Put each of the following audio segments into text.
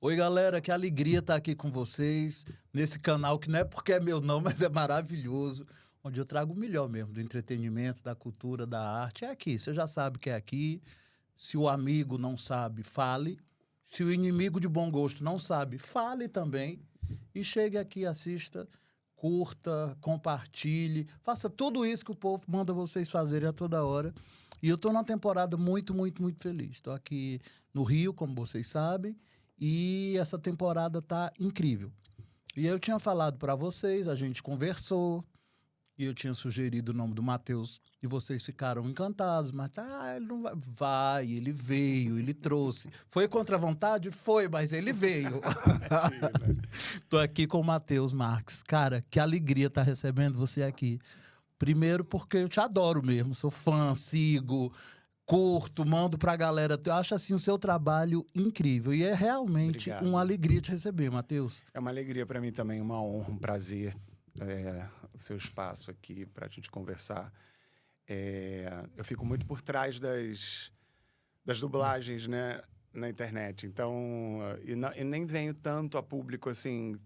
Oi, galera, que alegria estar aqui com vocês nesse canal que não é porque é meu não, mas é maravilhoso, onde eu trago o melhor mesmo do entretenimento, da cultura, da arte. É aqui, você já sabe que é aqui. Se o amigo não sabe, fale. Se o inimigo de bom gosto não sabe, fale também. E chegue aqui, assista, curta, compartilhe, faça tudo isso que o povo manda vocês fazerem a toda hora. E eu estou numa temporada muito, muito, muito feliz. Estou aqui no Rio, como vocês sabem, e essa temporada tá incrível. E eu tinha falado para vocês, a gente conversou, e eu tinha sugerido o nome do Matheus, e vocês ficaram encantados, mas ele não vai. Vai, ele veio, ele trouxe. Foi contra a vontade? Foi, mas ele veio. Imagina. Tô aqui com o Matheus Marques. Cara, que alegria estar recebendo você aqui. Primeiro porque eu te adoro mesmo, sou fã, sigo, curto, mando pra galera. Eu acho assim o seu trabalho incrível e é realmente Obrigado. uma alegria te receber, Matheus. É uma alegria para mim também, uma honra, um prazer o seu espaço aqui para a gente conversar. Eu fico muito por trás das dublagens, né, na internet. Então, e nem venho tanto a público assim.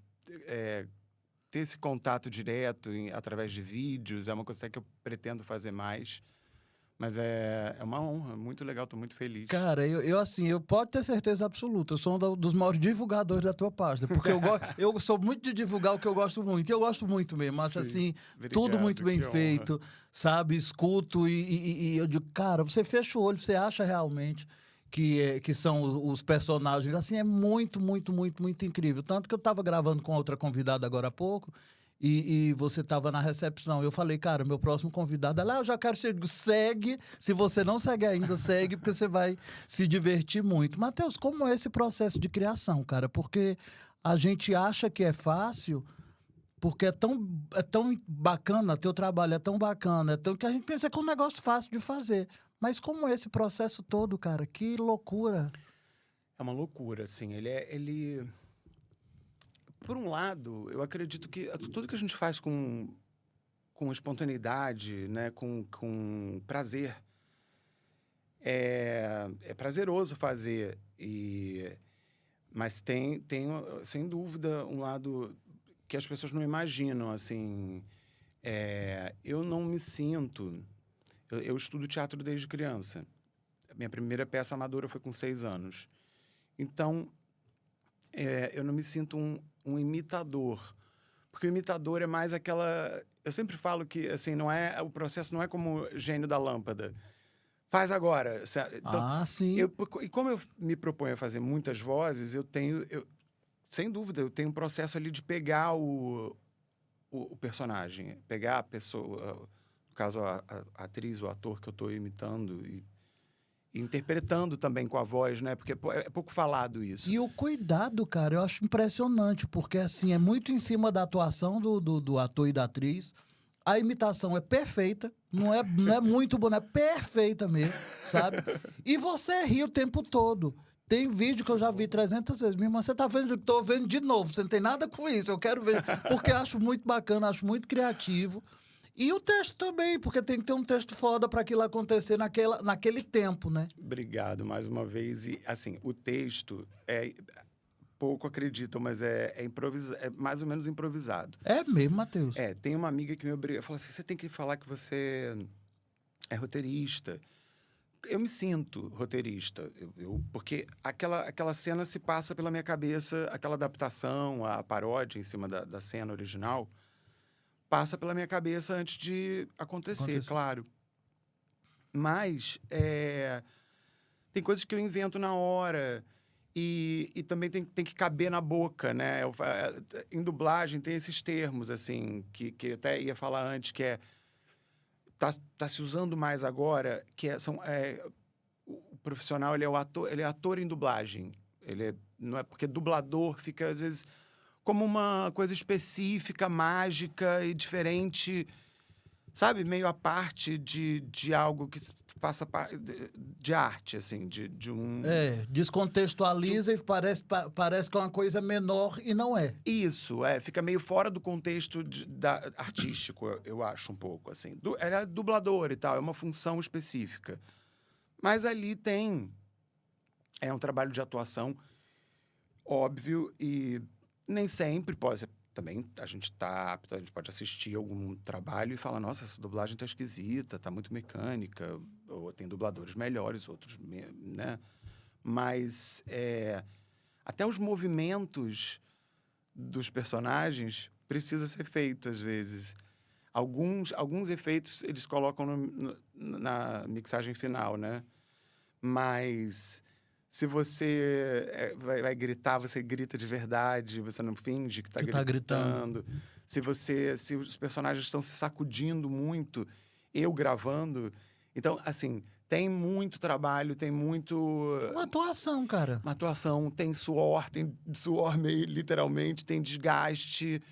Ter esse contato direto através de vídeos é uma coisa que eu pretendo fazer mais. Mas é uma honra, muito legal, estou muito feliz. Cara, eu pode ter certeza absoluta, eu sou dos maiores divulgadores da tua página, porque eu sou muito de divulgar o que eu gosto muito, e eu gosto muito mesmo, acho Sim, assim, obrigado, tudo muito bem que honra. feito, sabe, escuto e eu digo, cara, você fecha o olho, você acha realmente que são os personagens, assim, é muito, muito, muito, muito incrível, tanto que eu tava gravando com outra convidada agora há pouco, e você estava na recepção. Eu falei, cara, meu próximo convidado, ela, eu já quero seguir. Segue. Se você não segue ainda, segue, porque você vai se divertir muito. Matheus, como é esse processo de criação, cara? Porque a gente acha que é fácil, porque é tão bacana, teu trabalho é tão bacana, que a gente pensa que é um negócio fácil de fazer. Mas como é esse processo todo, cara? Que loucura. É uma loucura, assim. Ele... Por um lado, eu acredito que tudo que a gente faz com espontaneidade, né, com prazer, é prazeroso fazer. Mas tem, sem dúvida, um lado que as pessoas não imaginam, assim. Eu não me sinto... Eu estudo teatro desde criança. A minha primeira peça amadora foi com 6 anos. Então, eu não me sinto um imitador. Porque o imitador é mais aquela... Eu sempre falo que assim, o processo não é como o gênio da lâmpada. Faz agora. Então, Sim. E como eu me proponho a fazer muitas vozes, sem dúvida, eu tenho um processo ali de pegar o personagem, pegar a pessoa, no caso, a atriz, o ator que eu estou imitando e interpretando também com a voz, né? Porque é pouco falado isso. E o cuidado, cara, eu acho impressionante, porque assim, é muito em cima da atuação do ator e da atriz. A imitação é perfeita, não é muito boa, é perfeita mesmo, sabe? E você ri o tempo todo. Tem vídeo que eu já vi 300 vezes. Minha irmã, você tá vendo? Eu tô vendo de novo. Você não tem nada com isso. Eu quero ver. Porque acho muito bacana, acho muito criativo. E o texto também, porque tem que ter um texto foda para aquilo acontecer naquele tempo, né? Obrigado mais uma vez. E, assim, o texto pouco acreditam, mas é mais ou menos improvisado. É mesmo, Matheus? Tem uma amiga que me obriga, falou assim, você tem que falar que você é roteirista. Eu me sinto roteirista, porque aquela cena se passa pela minha cabeça, aquela adaptação, a paródia em cima da cena original, passa pela minha cabeça antes de acontecer, claro. Mas tem coisas que eu invento na hora e também tem que caber na boca, né? Em dublagem tem esses termos, assim, que eu até ia falar antes, que tá se usando mais agora, o profissional, ele é ator em dublagem. Não é porque dublador fica, às vezes, como uma coisa específica, mágica e diferente, sabe? Meio à parte de algo que passa de arte, assim, de um... Descontextualiza e parece que é uma coisa menor e não é. Isso, fica meio fora do contexto artístico, eu acho, um pouco, assim. Ele é dublador e tal, é uma função específica. Mas ali é um trabalho de atuação. óbvio, e nem sempre pode. Também a gente pode assistir algum trabalho e falar, nossa, essa dublagem tá esquisita, tá muito mecânica, ou tem dubladores melhores, outros, né? Mas até os movimentos dos personagens precisa ser feito, às vezes. Alguns efeitos eles colocam na mixagem final, né? Mas se você vai gritar, você grita de verdade, você não finge que tá gritando. Se os personagens estão se sacudindo muito, eu gravando. Então, assim, tem muito trabalho, tem muito... Uma atuação, cara. Uma atuação, tem suor meio literalmente, tem desgaste.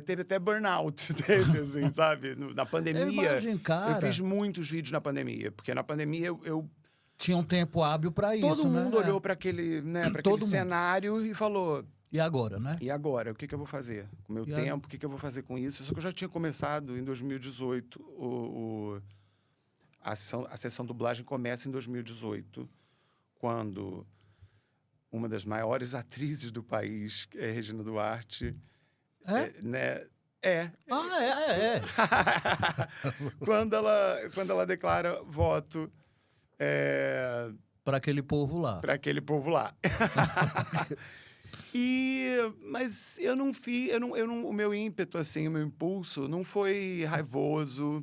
Teve até burnout, teve, assim, sabe? Na pandemia, Eu imagino, cara. eu fiz muitos vídeos na pandemia, porque na pandemia eu tinha um tempo hábil para isso, todo mundo olhou para aquele, para aquele cenário e falou... E agora, né? E agora? O que eu vou fazer com o meu tempo? O que eu vou fazer com isso? Só que eu já tinha começado em 2018. A sessão dublagem começa em 2018, quando uma das maiores atrizes do país, que é Regina Duarte... né? Quando ela declara voto... para aquele povo lá. Mas eu não fiz... o meu ímpeto, assim, o meu impulso não foi raivoso.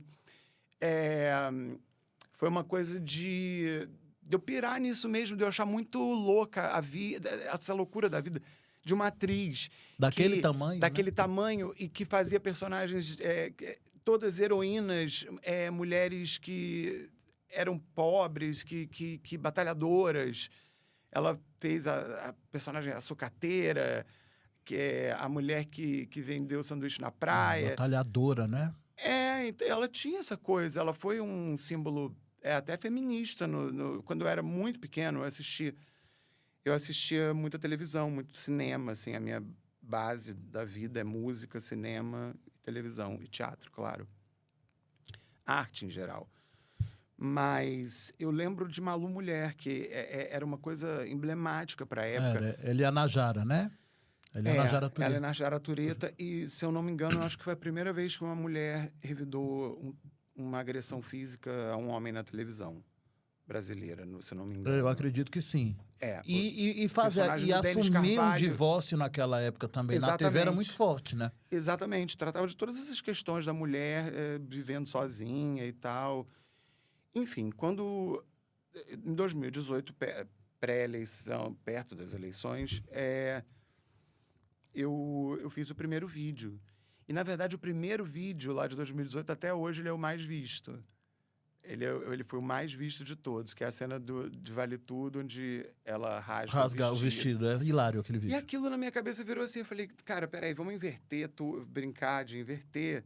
Foi uma coisa de eu pirar nisso mesmo, de eu achar muito louca a vida, essa loucura da vida de uma atriz. Daquele tamanho, daquele tamanho, e que fazia personagens, todas heroínas, mulheres que eram pobres, que batalhadoras. Ela fez a personagem, a sucateira, que é a mulher que vendeu sanduíche na praia. Batalhadora, né? Ela tinha essa coisa. Ela foi um símbolo até feminista. Quando eu era muito pequeno, eu assistia muita televisão, muito cinema. Assim, a minha base da vida é música, cinema, televisão e teatro, claro. Arte, em geral. Mas eu lembro de Malu Mulher, que era uma coisa emblemática para a época. Eliana Jara, né? Eliana Jara Tureta. Eliana Jara Tureta. E, se eu não me engano, eu acho que foi a primeira vez que uma mulher revidou uma agressão física a um homem na televisão brasileira, se eu não me engano. Eu acredito que sim. E personagem do Denis assumir um Carvalho. divórcio naquela época também. Exatamente. Na TV era muito forte, né? Exatamente. Tratava de todas essas questões da mulher vivendo sozinha e tal. Enfim, em 2018, pré-eleição, perto das eleições, eu fiz o primeiro vídeo. E, na verdade, o primeiro vídeo lá de 2018, até hoje, ele é o mais visto. Ele foi o mais visto de todos, que é a cena de Vale Tudo, onde ela rasga o vestido. É hilário aquele vídeo. E aquilo na minha cabeça virou assim, eu falei, cara, peraí, vamos inverter, brincar de inverter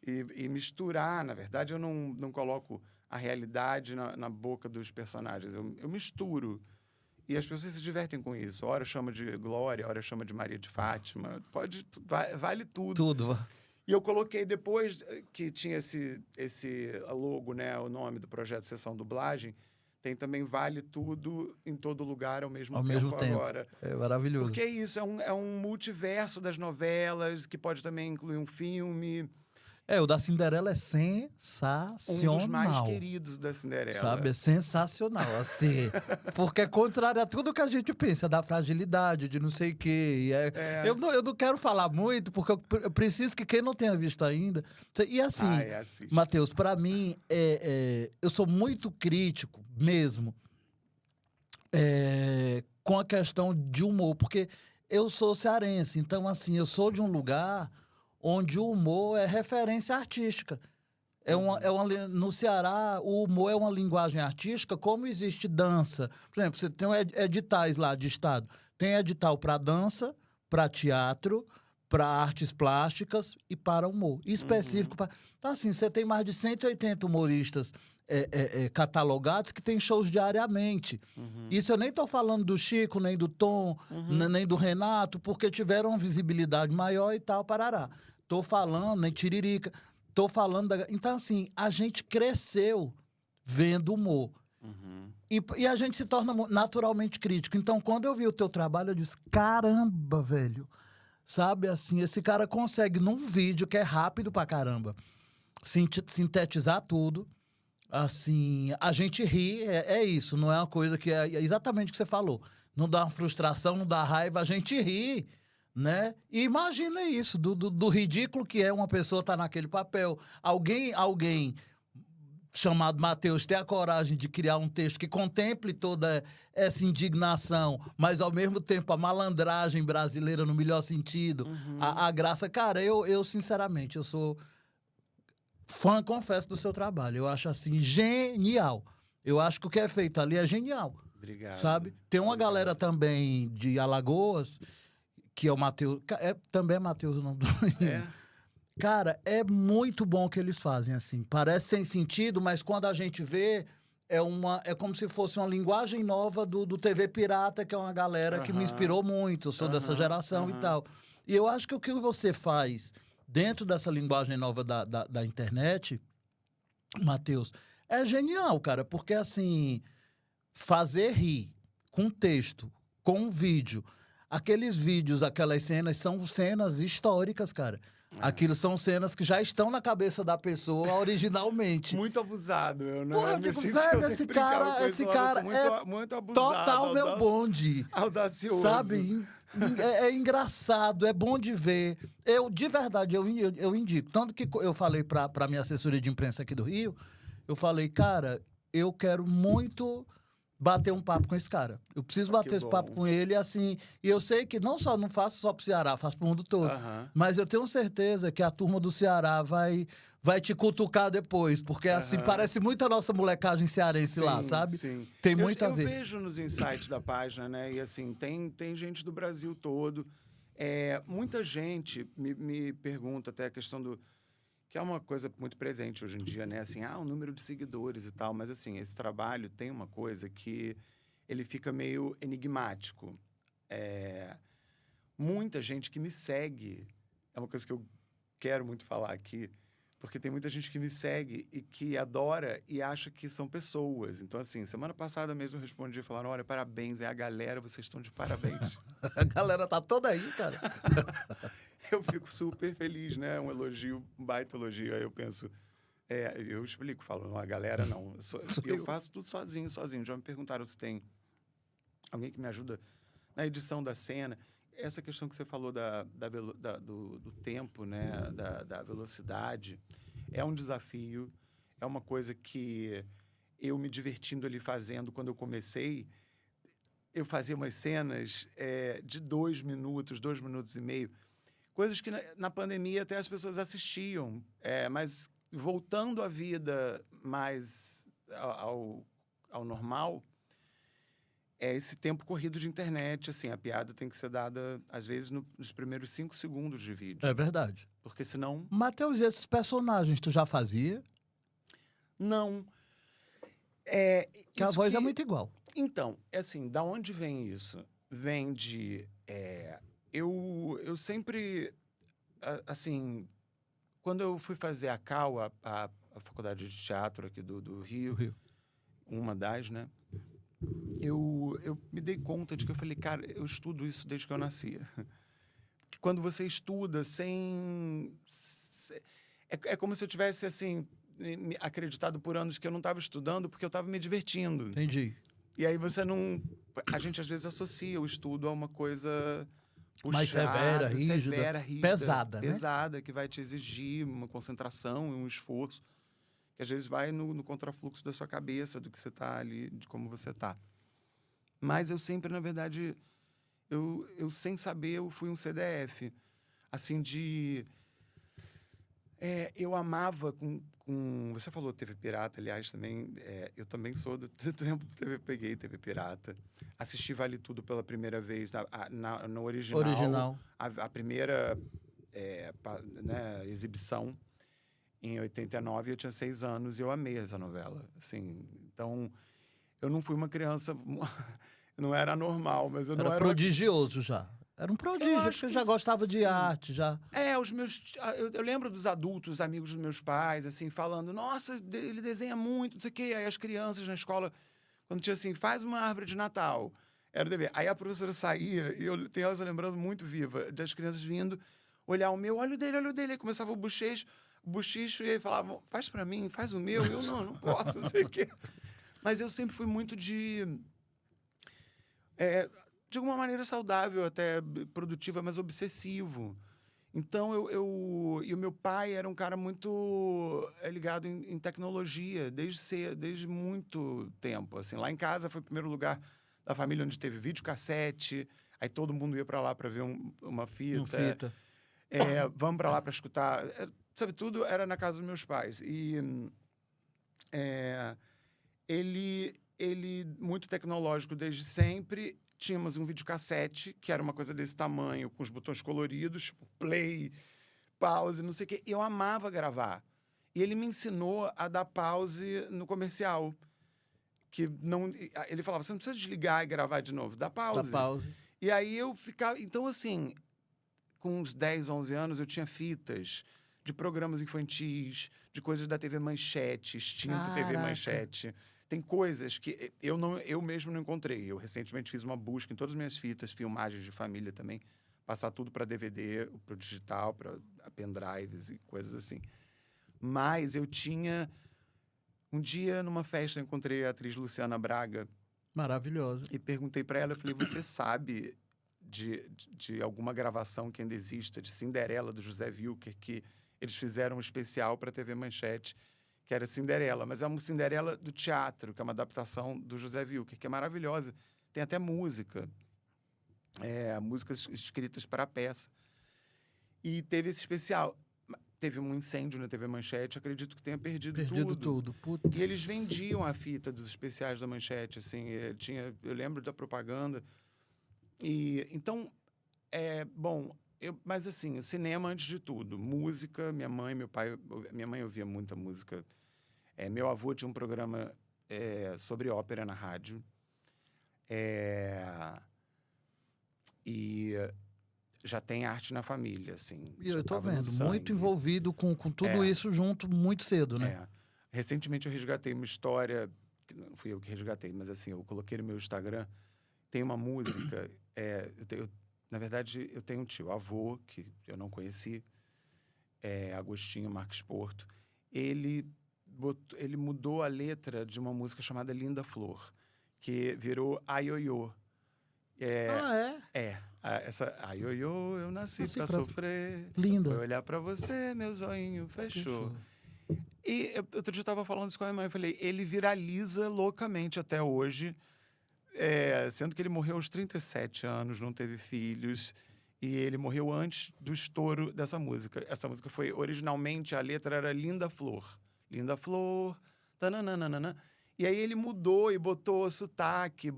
e misturar. Na verdade, eu não coloco a realidade na boca dos personagens, eu misturo. E as pessoas se divertem com isso. Hora chama de Glória, hora chama de Maria de Fátima. Vale tudo. Tudo. E eu coloquei, depois que tinha esse logo, né, o nome do projeto Sessão Dublagem, tem também Vale Tudo em Todo Lugar ao mesmo tempo agora. É maravilhoso. Porque é isso, é um multiverso das novelas, que pode também incluir um filme. O da Cinderela é sensacional. Um dos mais queridos da Cinderela. Sabe? É sensacional, assim. Porque é contrário a tudo que a gente pensa, da fragilidade, de não sei o quê. Eu não quero falar muito, porque eu preciso que quem não tenha visto ainda... E assim, Matheus, para mim, eu sou muito crítico mesmo com a questão de humor, porque eu sou cearense, então, assim, eu sou de um lugar onde o humor é referência artística. No Ceará, o humor é uma linguagem artística, como existe dança. Por exemplo, você tem editais lá de estado. Tem edital para dança, para teatro, para artes plásticas e para humor. Específico para... Então, assim, você tem mais de 180 humoristas catalogados que têm shows diariamente. Isso eu nem estou falando do Chico, nem do Tom, nem do Renato, porque tiveram uma visibilidade maior e tal, parará. Estou falando, nem Tiririca, estou falando... Então, assim, a gente cresceu vendo humor. E a gente se torna naturalmente crítico. Então, quando eu vi o teu trabalho, eu disse, caramba, velho. Sabe, assim, esse cara consegue, num vídeo que é rápido pra caramba, sintetizar tudo. Assim, a gente ri, é isso. Não é uma coisa que é exatamente o que você falou. Não dá uma frustração, não dá raiva, a gente ri, né? E imagina isso, do ridículo que é uma pessoa estar naquele papel. Alguém chamado Matheus ter a coragem de criar um texto que contemple toda essa indignação, mas ao mesmo tempo a malandragem brasileira no melhor sentido, a graça. Cara, eu sinceramente, eu sou fã, confesso, do seu trabalho. Eu acho assim genial. Eu acho que o que é feito ali é genial. Obrigado. Sabe? Tem uma galera também de Alagoas, que é o Matheus. Também é Matheus o nome do menino. Cara, é muito bom o que eles fazem, assim. Parece sem sentido, mas quando a gente vê, é como se fosse uma linguagem nova do TV Pirata, que é uma galera que me inspirou muito. Eu sou dessa geração e tal. E eu acho que o que você faz dentro dessa linguagem nova da internet, Matheus, é genial, cara. Porque, assim, fazer rir com texto, com vídeo, aqueles vídeos, aquelas cenas, são cenas históricas, cara. Aquilo são cenas que já estão na cabeça da pessoa originalmente. Muito abusado, eu não Porra, eu digo, velho, esse cara muito abusado, total meu bonde. Audacioso. Sabe? É engraçado, é bom de ver. De verdade, eu indico. Tanto que eu falei pra minha assessoria de imprensa aqui do Rio, eu falei, cara, eu quero muito bater um papo com esse cara. Eu preciso bater esse papo com ele, assim. E eu sei que não faço só pro Ceará, faço pro mundo todo. Mas eu tenho certeza que a turma do Ceará vai te cutucar depois, porque assim, parece muito a nossa molecagem cearense lá, sabe? Sim. Tem muito a ver. Eu vejo nos insights da página, né? E assim, tem gente do Brasil todo. Muita gente me pergunta até a questão do... Que é uma coisa muito presente hoje em dia, né? Assim, o número de seguidores e tal. Mas, assim, esse trabalho tem uma coisa que ele fica meio enigmático. Muita gente que me segue, é uma coisa que eu quero muito falar aqui, porque tem muita gente que me segue e que adora e acha que são pessoas. Então, assim, semana passada mesmo eu respondi, falaram, olha, parabéns, é a galera, vocês estão de parabéns. A galera tá toda aí, cara. Eu fico super feliz, né? Um elogio, um baita elogio. Aí eu penso... eu explico, falo, não, a galera não. Eu faço tudo sozinho. Já me perguntaram se tem alguém que me ajuda na edição da cena. Essa questão que você falou do tempo, né? Da velocidade, é um desafio. É uma coisa que eu me divertindo ali fazendo quando eu comecei... Eu fazia umas cenas de 2 minutos, 2 minutos e meio... Coisas que na pandemia até as pessoas assistiam, mas voltando à vida mais ao normal, esse tempo corrido de internet, assim, a piada tem que ser dada, às vezes, nos primeiros 5 segundos de vídeo. É verdade. Porque senão... Matheus, e esses personagens tu já fazia? Não. Que a voz é muito igual. Então, assim, da onde vem isso? Vem de... Eu sempre, assim, quando eu fui fazer a CAU, a Faculdade de Teatro aqui do Rio, uma das, né? Eu me dei conta de que eu falei, cara, eu estudo isso desde que eu nasci. Que quando você estuda sem... É como se eu tivesse, assim, acreditado por anos que eu não estava estudando porque eu estava me divertindo. Entendi. E aí você não... A gente, às vezes, associa o estudo a uma coisa... puxada, mais severa, rígida, pesada, né? Pesada, que vai te exigir uma concentração e um esforço, que às vezes vai no contrafluxo da sua cabeça, do que você está ali, de como você está. Mas eu sempre, na verdade, eu sem saber, eu fui um CDF. Assim, eu amava você falou TV Pirata, aliás, também. Eu também sou do tempo do peguei TV Pirata. Assisti Vale Tudo pela primeira vez no original. A primeira exibição em 89, eu tinha 6 anos e eu amei essa novela. Assim, então, eu não fui uma criança... não era normal, mas eu não era... prodigioso já. Era um prodígio, porque eu já gostava de arte, já. Eu lembro dos adultos, amigos dos meus pais, assim, falando, nossa, ele desenha muito, não sei o quê. Aí as crianças na escola Quando tinha assim, faz uma árvore de Natal. Era o dever. Aí a professora saía, e eu tenho essa lembrança muito viva, das crianças vindo, olhar o meu, olha o dele. Aí começava o bochicho, e aí falavam, faz pra mim, faz o meu. Eu, não posso, não sei o quê. Mas eu sempre fui muito de alguma maneira saudável, até produtiva, mas obsessivo. Então, e o meu pai era um cara muito ligado em tecnologia, desde muito tempo. Assim, lá em casa foi o primeiro lugar da família onde teve videocassete, aí todo mundo ia para lá para ver uma fita. Vamos para lá para escutar. Sabe, tudo era na casa dos meus pais. E ele muito tecnológico desde sempre. Tínhamos um videocassete, que era uma coisa desse tamanho, com os botões coloridos, tipo play, pause, não sei o quê. Eu amava gravar. E ele me ensinou a dar pause no comercial. Ele falava, você não precisa desligar e gravar de novo, dá pause. Dá pause. E aí eu ficava... Então, assim, com uns 10, 11 anos, eu tinha fitas de programas infantis, de coisas da TV Manchete, extinta TV Manchete. Tem coisas que eu mesmo não encontrei. Eu recentemente fiz uma busca em todas as minhas fitas, filmagens de família também, passar tudo para DVD, para o digital, para pendrives e coisas assim. Mas eu tinha... Um dia, numa festa, eu encontrei a atriz Luciana Braga. Maravilhosa. E perguntei para ela, eu falei, você sabe de alguma gravação que ainda exista, de Cinderela, do José Wilker, que eles fizeram um especial para a TV Manchete, que era Cinderela, mas é uma Cinderela do teatro, que é uma adaptação do José Wilker, que é maravilhosa. Tem até música, músicas escritas para a peça. E teve esse especial. Teve um incêndio na TV Manchete, acredito que tenha perdido tudo. Putz. E eles vendiam a fita dos especiais da Manchete, assim, eu lembro da propaganda. E então, mas assim, o cinema antes de tudo, música, minha mãe ouvia muita música. Meu avô tinha um programa sobre ópera na rádio. E já tem arte na família, assim. E eu tô vendo, muito envolvido com tudo isso junto muito cedo, né? Recentemente eu resgatei uma história, que não fui eu que resgatei, mas assim, eu coloquei no meu Instagram, tem uma música, na verdade, eu tenho um tio, avô, que eu não conheci, Agostinho Marques Porto, ele mudou a letra de uma música chamada Linda Flor, que virou Aioiô. Essa Aioiô, eu nasci pra sofrer. Linda. Foi olhar pra você, meu zoinho fechou. E outro dia eu tava falando isso com a minha mãe, eu falei, ele viraliza loucamente até hoje, sendo que ele morreu aos 37 anos, não teve filhos, e ele morreu antes do estouro dessa música. Essa música foi, originalmente, a letra era Linda Flor. Linda Flor, tananana. E aí ele mudou e botou sotaque,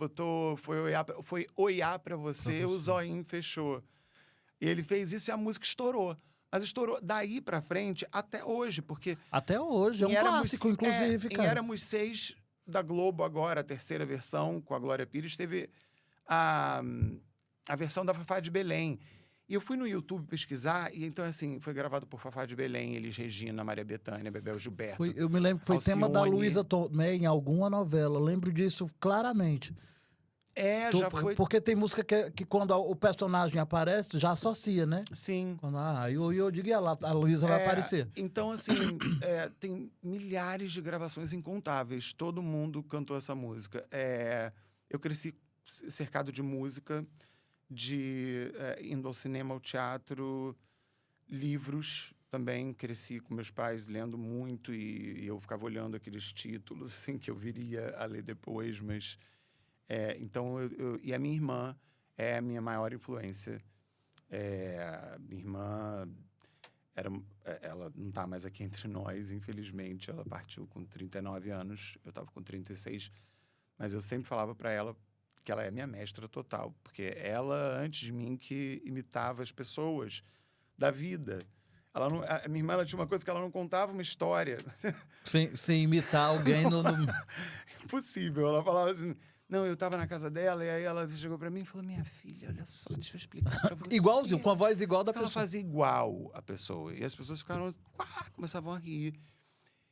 foi olhar pra você, o zoinho fechou. E ele fez isso e a música estourou. Mas estourou daí pra frente até hoje, porque... Até hoje, é um clássico, inclusive, cara. Em Éramos Seis, da Globo agora, a terceira versão, com a Glória Pires, teve a versão da Fafá de Belém. E eu fui no YouTube pesquisar, e então, assim, foi gravado por Fafá de Belém, Elis Regina, Maria Bethânia, Bebel Gilberto. Eu me lembro que foi Alcione. tema da Luísa Tomé em alguma novela. Eu lembro disso claramente. Já foi... Porque tem música que quando o personagem aparece, já associa, né? Sim. Quando, eu digo, a Luísa vai aparecer. Então, assim, tem milhares de gravações incontáveis. Todo mundo cantou essa música. Eu cresci cercado de música, indo ao cinema, ao teatro, livros também. Cresci com meus pais lendo muito e eu ficava olhando aqueles títulos, assim, que eu viria a ler depois, mas... então, e a minha irmã é a minha maior influência. Minha irmã, ela não está mais aqui entre nós, infelizmente. Ela partiu com 39 anos, eu estava com 36. Mas eu sempre falava para ela que ela é minha mestra total. Porque ela, antes de mim, que imitava as pessoas da vida. A minha irmã, ela tinha uma coisa que ela não contava uma história. Sem imitar alguém no... Impossível. Ela falava assim... Não, eu tava na casa dela e aí ela chegou pra mim e falou, minha filha, olha só, deixa eu explicar pra você. Igualzinho, com a voz igual da pessoa. Ela fazia igual a pessoa. E as pessoas ficaram, começavam a rir.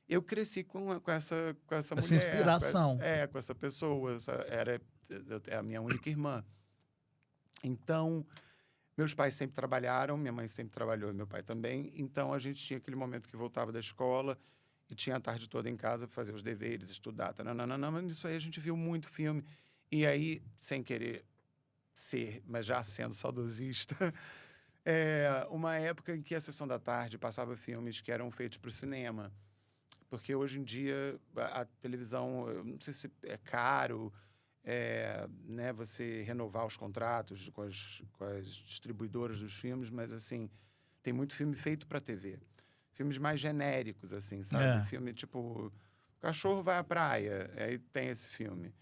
Eu cresci com essa Essa mulher. inspiração. Com essa pessoa. É a minha única irmã. Então, meus pais sempre trabalharam, minha mãe sempre trabalhou e meu pai também. Então, a gente tinha aquele momento que voltava da escola e tinha a tarde toda em casa para fazer os deveres, estudar. Mas nisso aí a gente viu muito filme. E aí, sem querer ser, mas já sendo saudosista, uma época em que a sessão da tarde passava filmes que eram feitos para o cinema. Porque hoje em dia a televisão, eu não sei se é caro, né, você renovar os contratos com as distribuidoras dos filmes, mas assim, tem muito filme feito para TV. Filmes mais genéricos, assim, sabe? Filme tipo, o cachorro vai à praia, aí tem esse filme.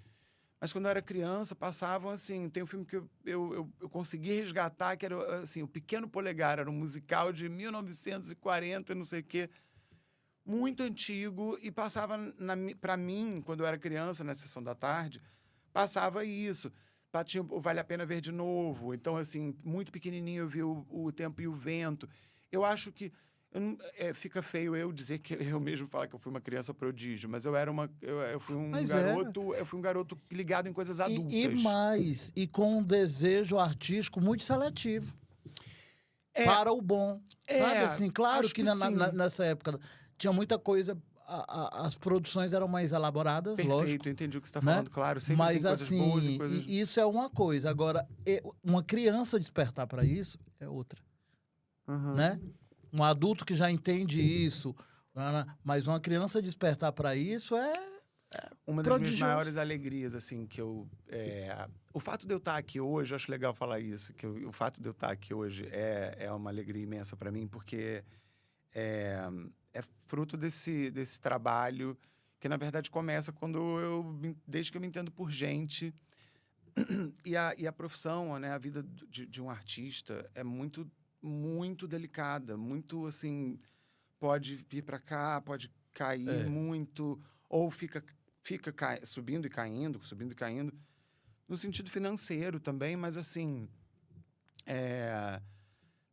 Mas quando eu era criança, passavam assim, tem um filme que eu consegui resgatar, que era assim, O Pequeno Polegar, era um musical de 1940, não sei o quê, muito antigo, e passava para mim, quando eu era criança, na sessão da tarde, passava isso. Tinha o Vale a Pena Ver de Novo. Então, assim, muito pequenininho eu vi o Tempo e o Vento. Eu acho que fica feio eu dizer que eu mesmo falar que eu fui uma criança prodígio, mas eu fui um garoto, eu fui um garoto ligado em coisas adultas. E com um desejo artístico muito seletivo. Para o bom. Sabe assim, claro que nessa época tinha muita coisa, as produções eram mais elaboradas, Perfeito, lógico. Entendi o que você está falando, claro. Sempre mas tem coisas assim, boas e coisas... isso é uma coisa. Agora, uma criança despertar para isso é outra. Né? Um adulto que já entende isso, mas uma criança despertar para isso uma das minhas maiores alegrias, assim, que eu... O fato de eu estar aqui hoje, eu acho legal falar isso, que o fato de eu estar aqui hoje é uma alegria imensa para mim, porque é fruto desse trabalho que, na verdade, começa desde que eu me entendo por gente. E a profissão, né, a vida de um artista é muito, muito delicada, muito, assim, pode vir para cá, pode cair muito, ou fica subindo e caindo, no sentido financeiro também, mas, assim,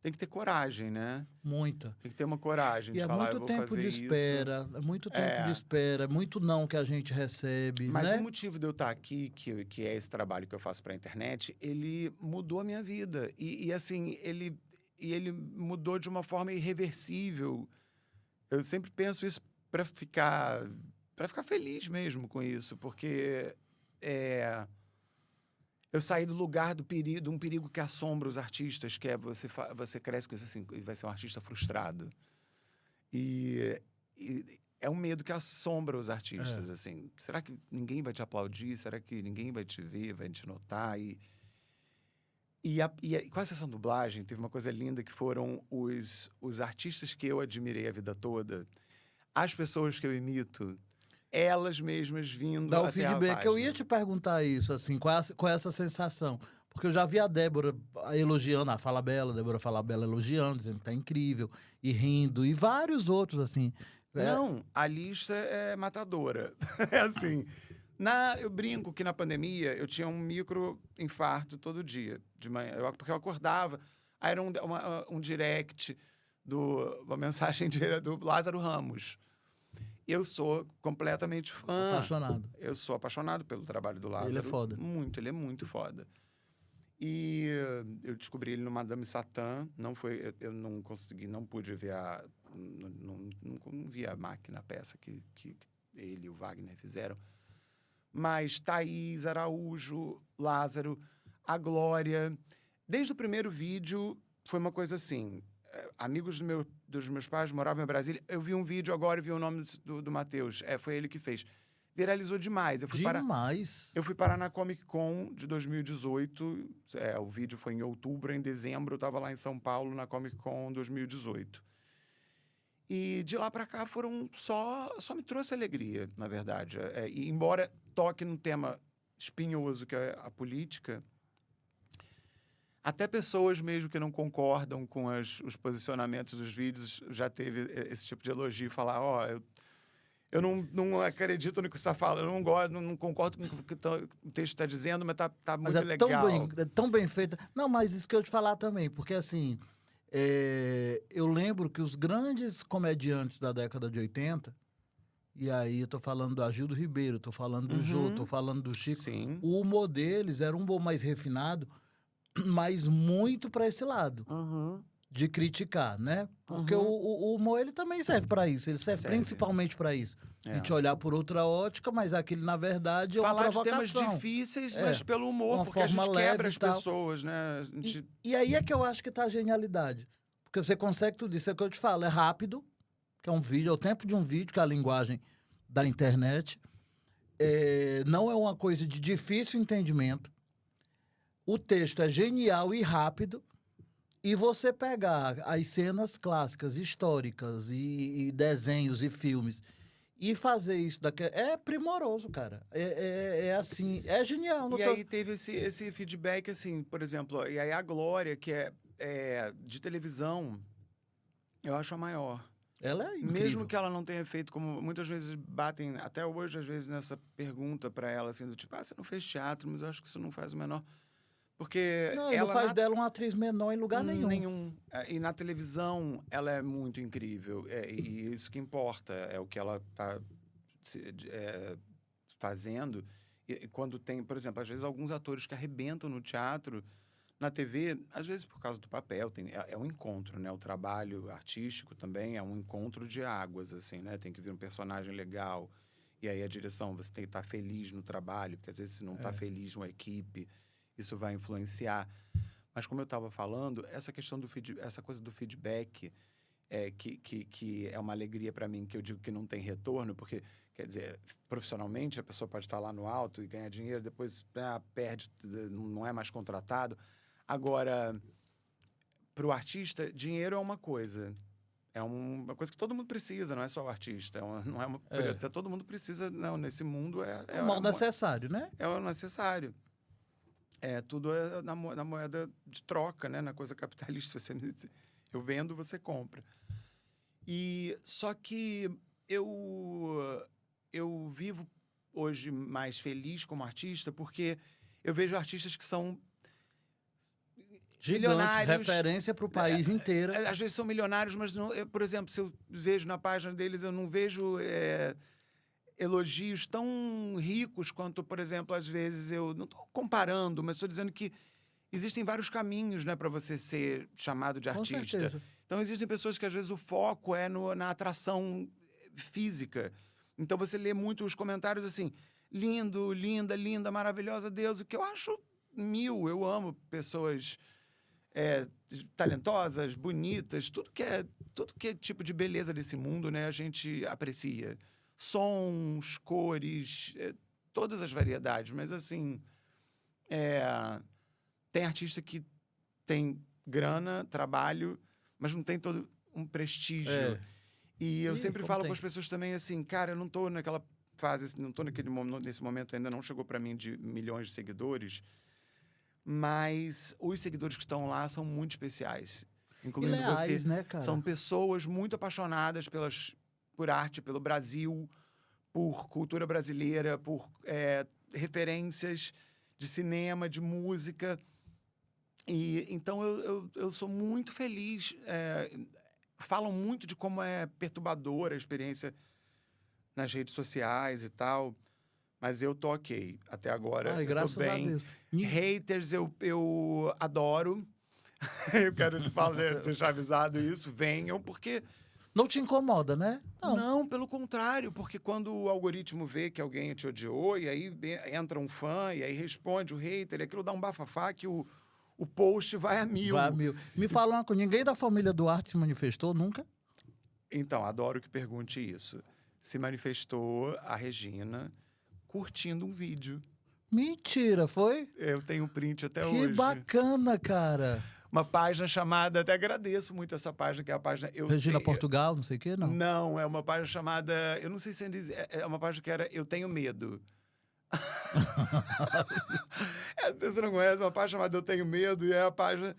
tem que ter coragem, né? Muita. Tem que ter uma coragem de falar, eu vou fazer isso. É muito tempo de espera, é muito tempo de espera, é muito não que a gente recebe, Mas né? o motivo de eu estar aqui, que é esse trabalho que eu faço para a internet, ele mudou a minha vida. E assim, ele mudou de uma forma irreversível. Eu sempre penso isso para ficar feliz mesmo com isso, porque eu saí do lugar de um perigo que assombra os artistas, que é você cresce com isso assim, e vai ser um artista frustrado. E é um medo que assombra os artistas, assim. Será que ninguém vai te aplaudir? Será que ninguém vai te ver, vai te notar? E com a sessão dublagem, teve uma coisa linda que foram os artistas que eu admirei a vida toda, as pessoas que eu imito, elas mesmas vindo dá o até feedback. Eu ia te perguntar isso, assim, qual é essa sensação? Porque eu já vi a Débora elogiando, a Fala Bela, Débora Fala Bela elogiando, dizendo que tá incrível, e rindo, e vários outros, assim. Não, a lista é matadora. É assim, eu brinco que na pandemia eu tinha um micro-infarto todo dia, de manhã, porque eu acordava, aí era um direct, uma mensagem do Lázaro Ramos. Eu sou completamente fã. Apaixonado. Eu sou apaixonado pelo trabalho do Lázaro. Ele é foda. Muito, ele é muito foda. E eu descobri ele no Madame Satã. Eu não consegui, não pude ver não vi a máquina, a peça que ele e o Wagner fizeram. Mas Thaís, Araújo, Lázaro, a Glória. Desde o primeiro vídeo, foi uma coisa assim... Amigos dos meus pais moravam em Brasília. Eu vi um vídeo agora e vi o nome do Matheus. Foi ele que fez. Viralizou demais. Eu fui parar na Comic Con de 2018. O vídeo foi em outubro. Em dezembro, eu estava lá em São Paulo, na Comic Con 2018. E de lá para cá só me trouxe alegria, na verdade. E embora toque num tema espinhoso, que é a política... Até pessoas mesmo que não concordam com os posicionamentos dos vídeos já teve esse tipo de elogio. Falar, eu não acredito no que você está falando, eu não gosto, não concordo com o que o texto está dizendo, mas tá muito legal. É tão bem feita. Não, mas isso que eu te falar também, porque assim, eu lembro que os grandes comediantes da década de 80, E aí eu tô falando do Agildo Ribeiro, tô falando do Jô, tô falando do Chico. Sim. O humor deles era um humor mais refinado, mas muito para esse lado de criticar, né? Porque o humor ele também serve para isso, ele serve Serve. principalmente para isso. A É. gente olhar por outra ótica, mas aquilo na verdade é uma Falar de provocação. temas difíceis, É. mas pelo humor, Uma porque a gente forma quebra leve as e tal. pessoas, né? A gente... E aí é que eu acho que tá a genialidade. Porque você consegue tudo isso, é o que eu te falo, é rápido, que é um vídeo, é o tempo de um vídeo, que é a linguagem da internet. Não é uma coisa de difícil entendimento. O texto é genial e rápido. E você pegar as cenas clássicas, históricas e desenhos e filmes e fazer isso daqui é primoroso, cara. É assim, é genial. E aí teve esse feedback, assim, por exemplo, e aí a Glória, que é de televisão, eu acho a maior. Ela é incrível. Mesmo que ela não tenha feito, como muitas vezes batem, até hoje, às vezes, nessa pergunta pra ela, assim, do tipo, você não fez teatro, mas eu acho que isso não faz o menor... Porque Não, ela não faz dela uma atriz menor em lugar nenhum. E na televisão, ela é muito incrível. E isso que importa, é o que ela está fazendo. E quando tem, por exemplo, às vezes alguns atores que arrebentam no teatro, na TV, às vezes por causa do papel, é um encontro, né? O trabalho artístico também é um encontro de águas, assim, né? Tem que vir um personagem legal. E aí a direção, você tem que estar feliz no trabalho, porque às vezes se não está feliz uma equipe... Isso vai influenciar. Mas, como eu estava falando, essa questão essa coisa do feedback, que é uma alegria para mim, que eu digo que não tem retorno, porque, quer dizer, profissionalmente, a pessoa pode estar lá no alto e ganhar dinheiro, depois perde, não é mais contratado. Agora, para o artista, dinheiro é uma coisa. É uma coisa que todo mundo precisa, não é só o artista. Não é uma coisa, todo mundo precisa, não. Nesse mundo É o mal necessário, né? É o necessário. Tudo é na moeda de troca, né? Na coisa capitalista. Eu vendo, você compra. E só que eu vivo hoje mais feliz como artista porque eu vejo artistas que são milionários, referência para o país inteiro. Às vezes são milionários, mas, não, por exemplo, se eu vejo na página deles, eu não vejo... elogios tão ricos quanto, por exemplo, às vezes eu não estou comparando, mas estou dizendo que existem vários caminhos, né, para você ser chamado de artista. Com certeza. Então existem pessoas que às vezes o foco é na atração física. Então você lê muito os comentários assim, lindo, linda, linda, maravilhosa, Deus, o que eu acho eu amo pessoas talentosas, bonitas, tudo que é tipo de beleza desse mundo, né, a gente aprecia. Sons, cores, todas as variedades, mas assim, tem artista que tem grana, trabalho, mas não tem todo um prestígio. E eu sempre falo com as pessoas também assim, cara, eu não tô naquela fase, não tô nesse momento ainda, não chegou para mim de milhões de seguidores, mas os seguidores que estão lá são muito especiais, incluindo leais, você. Né, cara? São pessoas muito apaixonadas por arte, pelo Brasil, por cultura brasileira, por referências de cinema, de música. E então eu sou muito feliz. Falam muito de como é perturbadora a experiência nas redes sociais e tal. Mas eu tô ok. Até agora eu tô bem. A Deus. Haters eu adoro. Eu quero deixar avisado isso. Venham, porque... Não te incomoda, né? Não, pelo contrário, porque quando o algoritmo vê que alguém te odiou, e aí entra um fã, e aí responde o hater, e aquilo dá um bafafá que o post vai a 1000. Vai a 1000. Me fala uma coisa, ninguém da família Duarte se manifestou nunca? Então, adoro que pergunte isso. Se manifestou a Regina curtindo um vídeo. Mentira, foi? Eu tenho um print até que hoje. Que bacana, cara. Uma página chamada, até agradeço muito essa página, que é a página... Regina Portugal, não sei o quê, não? Não, é uma página chamada... Eu não sei se ainda é uma página que era Eu Tenho Medo. Você não conhece, uma página chamada Eu Tenho Medo, e é a página...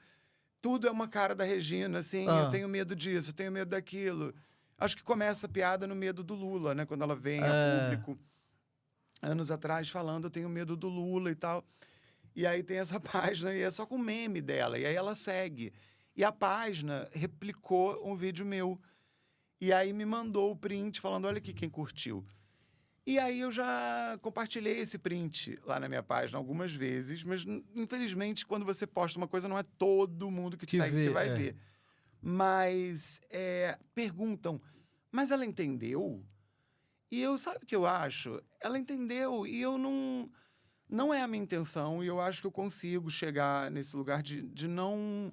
Tudo é uma cara da Regina, assim, eu tenho medo disso, eu tenho medo daquilo. Acho que começa a piada no medo do Lula, né? Quando ela vem a público, anos atrás, falando eu tenho medo do Lula e tal... E aí tem essa página, e é só com meme dela. E aí ela segue. E a página replicou um vídeo meu. E aí me mandou o print falando, olha aqui quem curtiu. E aí eu já compartilhei esse print lá na minha página algumas vezes, mas infelizmente quando você posta uma coisa não é todo mundo que te segue que vai ver. Mas perguntam, mas ela entendeu? E eu, sabe o que eu acho? Ela entendeu e eu não é a minha intenção e eu acho que eu consigo chegar nesse lugar de não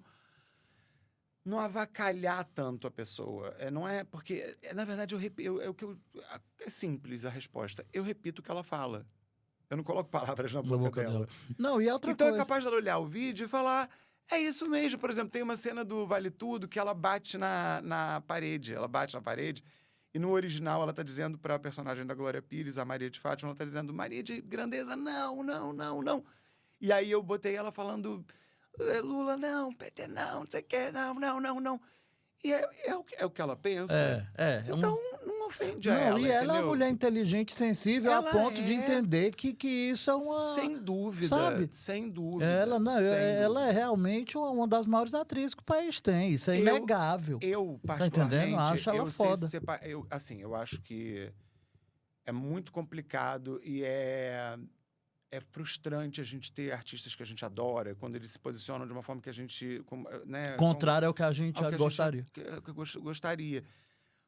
avacalhar tanto a pessoa. Não é porque, na verdade, é simples a resposta. Eu repito o que ela fala. Eu não coloco palavras na boca dela. Não, e outra então coisa... é capaz dela olhar o vídeo e falar, é isso mesmo. Por exemplo, tem uma cena do Vale Tudo que ela bate na parede. Ela bate na parede e no original ela tá dizendo para a personagem da Glória Pires, a Maria de Fátima, ela tá dizendo, Maria de Grandeza, não, não, não, não. E aí eu botei ela falando... Lula, não, PT, não sei o que, não, não, não, não. E é o que ela pensa. Então, não ofende a ela, e ela entendeu? é uma mulher inteligente, sensível, ela a ponto de entender que isso é uma... Sem dúvida, sabe? Sem dúvida. Ela é realmente uma das maiores atrizes que o país tem. Isso é inegável. Eu Tá particularmente... entendendo? Acho ela foda. Eu acho que é muito complicado e é frustrante a gente ter artistas que a gente adora, quando eles se posicionam de uma forma que a gente... né, contrário ao que a gente gostaria. Que eu gostaria.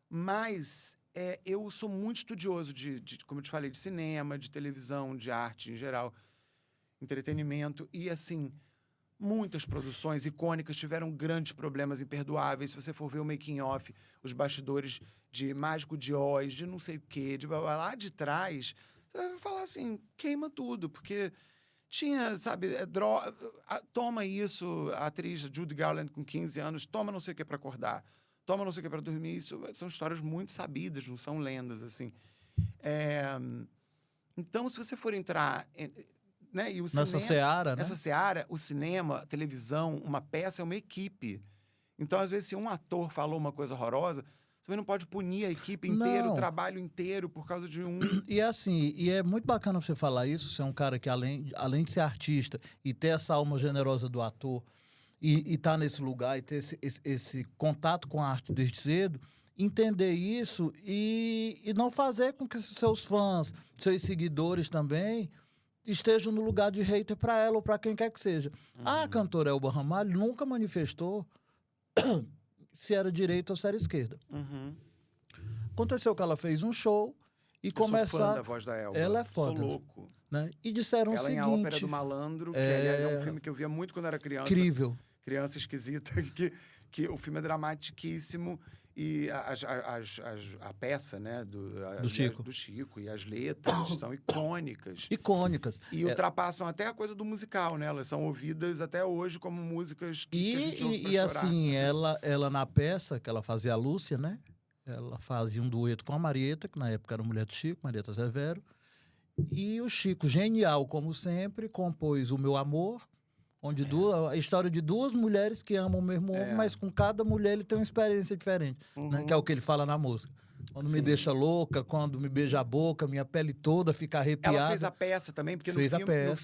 Mas eu sou muito estudioso como eu te falei, de cinema, de televisão, de arte em geral, entretenimento. E, assim, muitas produções icônicas tiveram grandes problemas imperdoáveis. Se você for ver o making-off, os bastidores de Mágico de Oz, de não sei o quê, de lá de trás... Você vai falar assim, queima tudo, porque tinha, sabe, toma isso, a atriz Judy Garland com 15 anos, toma não sei o que para acordar, toma não sei o que para dormir, isso são histórias muito sabidas, não são lendas, assim. Então, se você for entrar... Né, e o nessa seara, né? Nessa seara, o cinema, a televisão, uma peça é uma equipe. Então, às vezes, se um ator falou uma coisa horrorosa... Você também não pode punir a equipe inteira, o trabalho inteiro, por causa de um... E assim, é muito bacana você falar isso, você é um cara que, além de ser artista e ter essa alma generosa do ator, e tá nesse lugar, e ter esse contato com a arte desde cedo, entender isso e não fazer com que seus fãs, seus seguidores também, estejam no lugar de hater para ela ou para quem quer que seja. A cantora Elba Ramalho nunca manifestou... se era direita ou se era esquerda. Aconteceu que ela fez um show e começar... sou fã da voz da Elba. Ela é foda. Sou louco. Né? E disseram o seguinte... seguinte... Ela em A Ópera do Malandro, que aliás é um filme que eu via muito quando era criança. Incrível. Criança esquisita, que o filme é dramatiquíssimo e a peça, né, do Chico e as letras são icônicas. Icônicas. E ultrapassam até a coisa do musical, né? Elas são ouvidas até hoje como músicas que a gente ouve pra chorar. Assim, ela na peça, que ela fazia a Lúcia, né? Ela fazia um dueto com a Marieta, que na época era mulher do Chico, Marieta Severo. E o Chico, genial como sempre, compôs O Meu Amor, onde a história de duas mulheres que amam o mesmo homem, mas com cada mulher ele tem uma experiência diferente, né? Que é o que ele fala na música. Quando me deixa louca, quando me beija a boca, minha pele toda fica arrepiada. Ela fez a peça também, porque no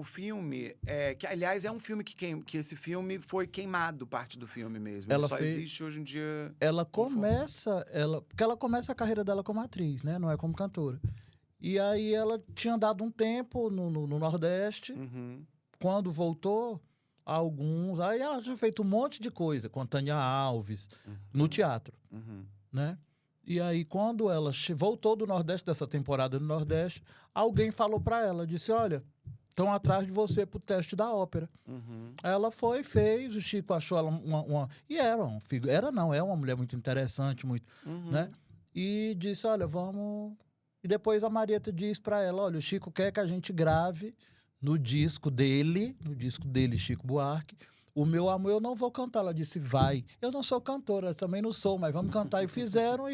filme que aliás é um filme que esse filme foi queimado, parte do filme mesmo. Ele só existe hoje em dia. Porque ela começa a carreira dela como atriz, né? Não é como cantora. E aí ela tinha dado um tempo no Nordeste. Quando voltou, aí ela tinha feito um monte de coisa com a Tânia Alves, no teatro, né? E aí, quando ela voltou do Nordeste, dessa temporada do Nordeste, alguém falou para ela, disse, olha, estão atrás de você pro teste da ópera. Aí ela foi, fez, o Chico achou ela e é uma mulher muito interessante, muito, né? E disse, olha, vamos... E depois a Marieta diz para ela, olha, o Chico quer que a gente grave no disco dele, Chico Buarque, O Meu Amor, eu não vou cantar. Ela disse, vai. Eu não sou cantora, eu também não sou, mas vamos cantar. E fizeram,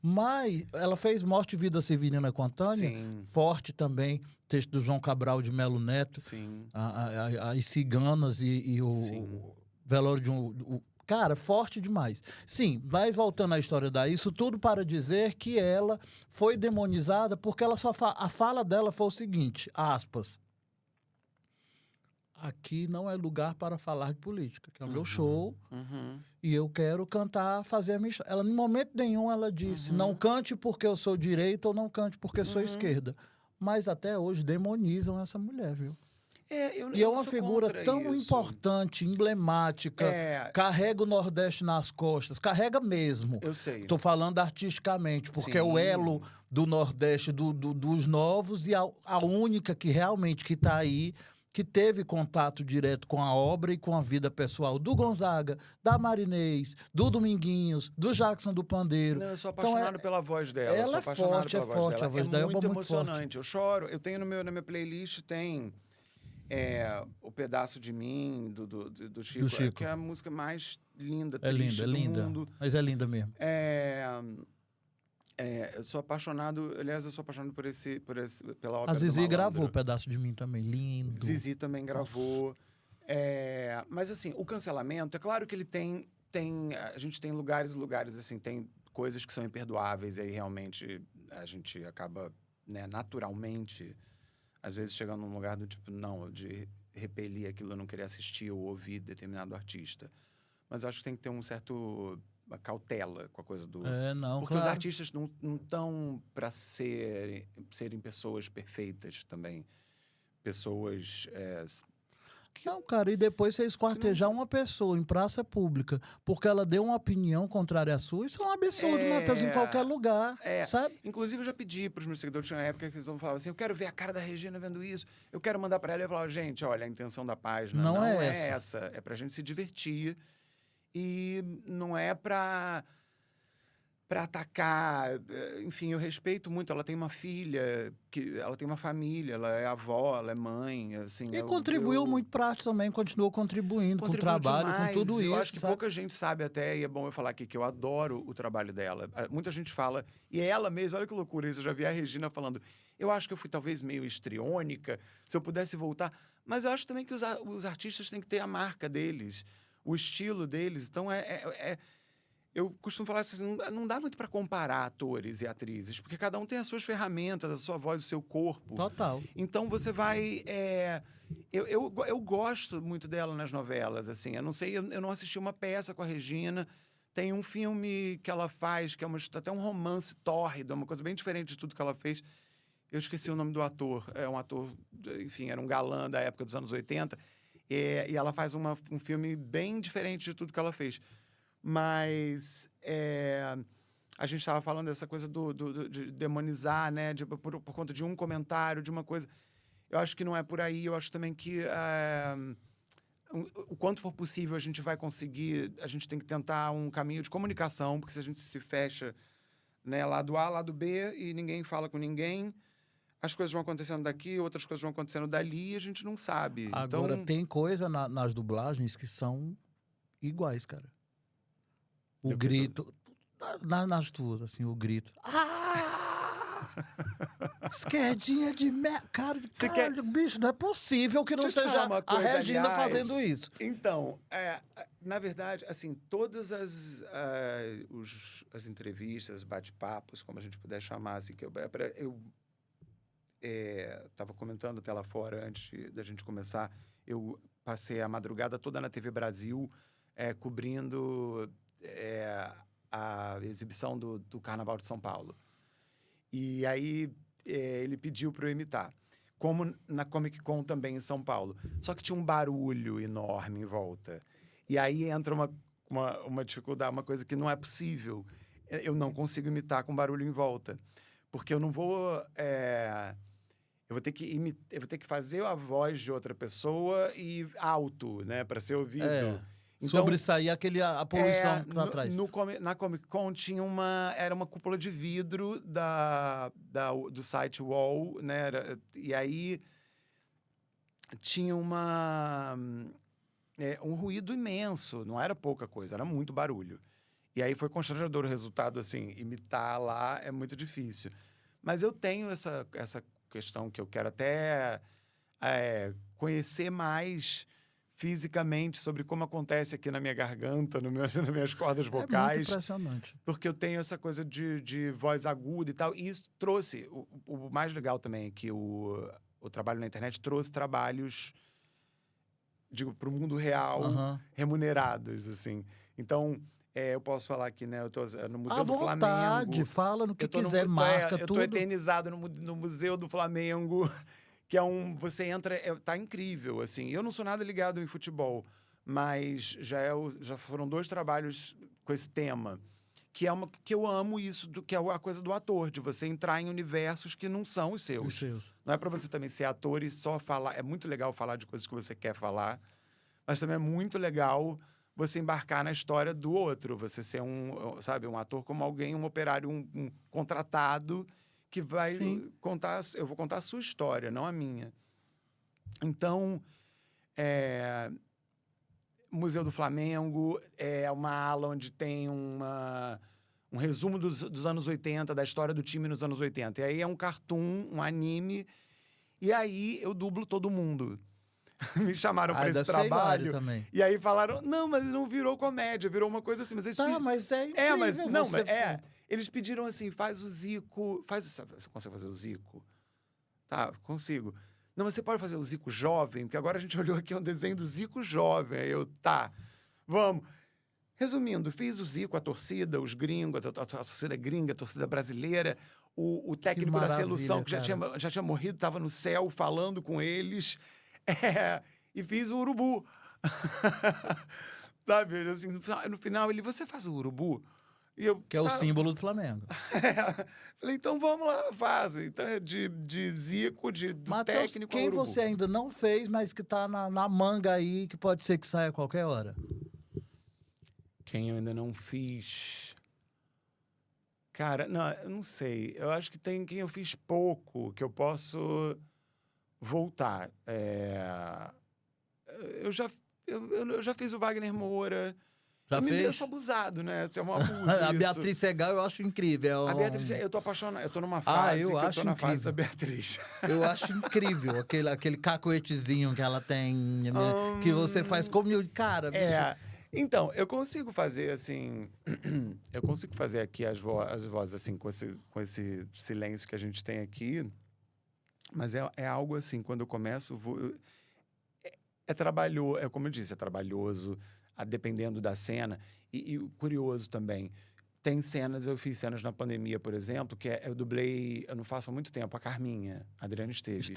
mas ela fez Morte e Vida Severina com a Tânia, forte também, texto do João Cabral de Melo Neto, as Ciganas e o velório de um... Cara, forte demais. Sim, mas voltando à história isso tudo para dizer que ela foi demonizada porque ela a fala dela foi o seguinte, aspas, aqui não é lugar para falar de política, que é o meu show, Uhum. e eu quero cantar, fazer a minha... Ela, em momento nenhum, ela disse, Uhum. não cante porque eu sou direita ou não cante porque sou Uhum. esquerda. Mas até hoje demonizam essa mulher, viu? Eu E é não uma sou figura contra tão isso. importante, emblemática, É, carrega o Nordeste nas costas, carrega mesmo. eu sei. Estou falando artisticamente, porque é o Sim. elo do Nordeste, dos novos, e a única que realmente que está aí, que teve contato direto com a obra e com a vida pessoal do Gonzaga, da Marinês, do Dominguinhos, do Jackson do Pandeiro. Não, eu sou Então, apaixonado pela voz dela. ela sou é apaixonado forte, pela voz dela. a voz dela é muito muito forte. emocionante. Eu choro. Eu tenho na minha playlist, tem o Pedaço de Mim, do Chico, Chico. que é a música mais linda, É triste linda, é do linda. mundo. Mas é linda mesmo. Eu sou apaixonado, aliás, eu sou apaixonado pela ópera A Zizi do Malandro. gravou um pedaço de mim também, lindo. Zizi também gravou. Mas assim, o cancelamento, é claro que ele tem a gente tem lugares, assim, tem coisas que são imperdoáveis, e aí realmente a gente acaba, né, naturalmente, às vezes chegando num lugar do tipo, não, de repelir aquilo, eu não querer assistir ou ouvir determinado artista. Mas eu acho que tem que ter uma cautela com a coisa do... Não, Porque claro. os artistas não estão para serem pessoas perfeitas também. Pessoas... Não, cara, e depois você esquartejar uma pessoa em praça pública porque ela deu uma opinião contrária à sua, isso é um absurdo, Matheus, em qualquer lugar, sabe? Inclusive, eu já pedi para os meus seguidores, tinha uma época que eles falavam assim, eu quero ver a cara da Regina vendo isso, eu quero mandar para ela, e eu falava, gente, olha, a intenção da página não é essa. É pra gente se divertir e não é para atacar. Enfim, eu respeito muito. Ela tem uma filha, ela tem uma família, ela é avó, ela é mãe, assim. E contribuiu muito para a arte também, continuou contribuindo com o trabalho, demais. com tudo isso. Eu acho que sabe? pouca gente sabe até, e é bom eu falar aqui, que eu adoro o trabalho dela. Muita gente fala, e é ela mesma, olha que loucura isso, eu já vi a Regina falando, eu acho que eu fui talvez meio histriônica, se eu pudesse voltar. Mas eu acho também que os artistas têm que ter a marca deles, o estilo deles. Então, eu costumo falar assim, não dá muito para comparar atores e atrizes, porque cada um tem as suas ferramentas, a sua voz, o seu corpo. Total. Então você vai... Eu gosto muito dela nas novelas, assim. Eu não sei, eu não assisti uma peça com a Regina. Tem um filme que ela faz, que é até um romance tórrido, uma coisa bem diferente de tudo que ela fez. Eu esqueci o nome do ator. É um ator, enfim, era um galã da época dos anos 80. E ela faz um filme bem diferente de tudo que ela fez. Mas a gente estava falando dessa coisa de demonizar, né? Por conta de um comentário, de uma coisa. Eu acho que não é por aí. Eu acho também que o quanto for possível a gente vai conseguir. A gente tem que tentar um caminho de comunicação, porque se a gente se fecha, né, lado A, lado B, e ninguém fala com ninguém, as coisas vão acontecendo daqui, outras coisas vão acontecendo dali, e a gente não sabe. Agora, então, tem coisa nas dublagens que são iguais, cara. O Eu grito, nas tuas, assim, o grito. Esquerdinha de merda. Cara, bicho, não é possível que não Deixa eu te seja falar uma a coisa, Regina aliás. fazendo isso. Então, na verdade, assim, todas as entrevistas, bate-papos, como a gente puder chamar, assim, que eu estava comentando até lá fora, antes da gente começar, eu passei a madrugada toda na TV Brasil, cobrindo a exibição do Carnaval de São Paulo. E aí ele pediu para eu imitar. Como na Comic Con também em São Paulo. Só que tinha um barulho enorme em volta. E aí entra uma dificuldade, uma coisa que não é possível. Eu não consigo imitar com barulho em volta. Porque eu não vou... eu vou ter que fazer a voz de outra pessoa e alto, né? Para ser ouvido. Então, sobressair a poluição que tá atrás. Na Comic Con tinha era uma cúpula de vidro do site Wall, né? E aí tinha um ruído imenso, não era pouca coisa, era muito barulho. E aí foi constrangedor o resultado, assim, imitar lá é muito difícil. Mas eu tenho essa questão que eu quero até conhecer mais fisicamente sobre como acontece aqui na minha garganta, nas minhas cordas vocais. É muito impressionante. Porque eu tenho essa coisa de voz aguda e tal. E isso trouxe... O mais legal também é que o trabalho na internet trouxe trabalhos digo, para o mundo real, remunerados, assim. Então, eu posso falar aqui, né? Eu tô no Museu do Flamengo. Fala no que quiser, marca eu tudo. tô eternizado no Museu do Flamengo, que é você entra, tá incrível, assim. Eu não sou nada ligado em futebol, mas já foram 2 trabalhos com esse tema, que eu amo isso, que é a coisa do ator, de você entrar em universos que não são os seus. Não é para você também ser ator e só falar. É muito legal falar de coisas que você quer falar, mas também é muito legal você embarcar na história do outro, você ser um ator como alguém, um operário, um contratado que vai contar. Eu vou contar a sua história, não a minha. Então, Museu do Flamengo é uma ala onde tem um resumo dos anos 80, da história do time nos anos 80. E aí é um cartoon, um anime, e aí eu dublo todo mundo. Me chamaram para esse trabalho. Também. E aí falaram, não, mas não virou comédia, virou uma coisa assim. Mas eles mas é incrível. Mas não, eles pediram assim, faz o Zico, você consegue fazer o Zico? Tá, consigo. Não, mas você pode fazer o Zico jovem, porque agora a gente olhou aqui um desenho do Zico jovem. Aí eu, tá, vamos. Resumindo, fiz o Zico, a torcida, os gringos, a torcida gringa, a torcida brasileira, o técnico da seleção que já tinha morrido, estava no céu falando com eles. E fiz o urubu. Sabe? Assim, no final, você faz o urubu? E eu, que é o símbolo do Flamengo. Falei, então vamos lá, faz. Então, de Zico, do Matheus, técnico quem ao urubu. você ainda não fez, mas que tá na manga aí, que pode ser que saia a qualquer hora? Quem eu ainda não fiz... Cara, não, eu não sei. Eu acho que tem quem eu fiz pouco, que eu posso... voltar. Eu já fiz o Wagner Moura. Já fez? Eu sou abusado, né? Isso é um abuso. A Beatriz Segal eu acho incrível. A Beatriz, eu tô apaixonado. Eu tô numa fase eu acho na incrível. fase da Beatriz. Eu acho incrível aquele cacoetezinho que ela tem, né? Que você faz como... Cara, bicho. Então, eu consigo fazer, assim... eu consigo fazer aqui as vozes, assim, com esse silêncio que a gente tem aqui. Mas é algo assim, quando eu começo, trabalhoso, como eu disse, é trabalhoso, dependendo da cena. E curioso também, eu fiz cenas na pandemia, por exemplo, que eu dublei, eu não faço há muito tempo, a Carminha, Adriana Esteves.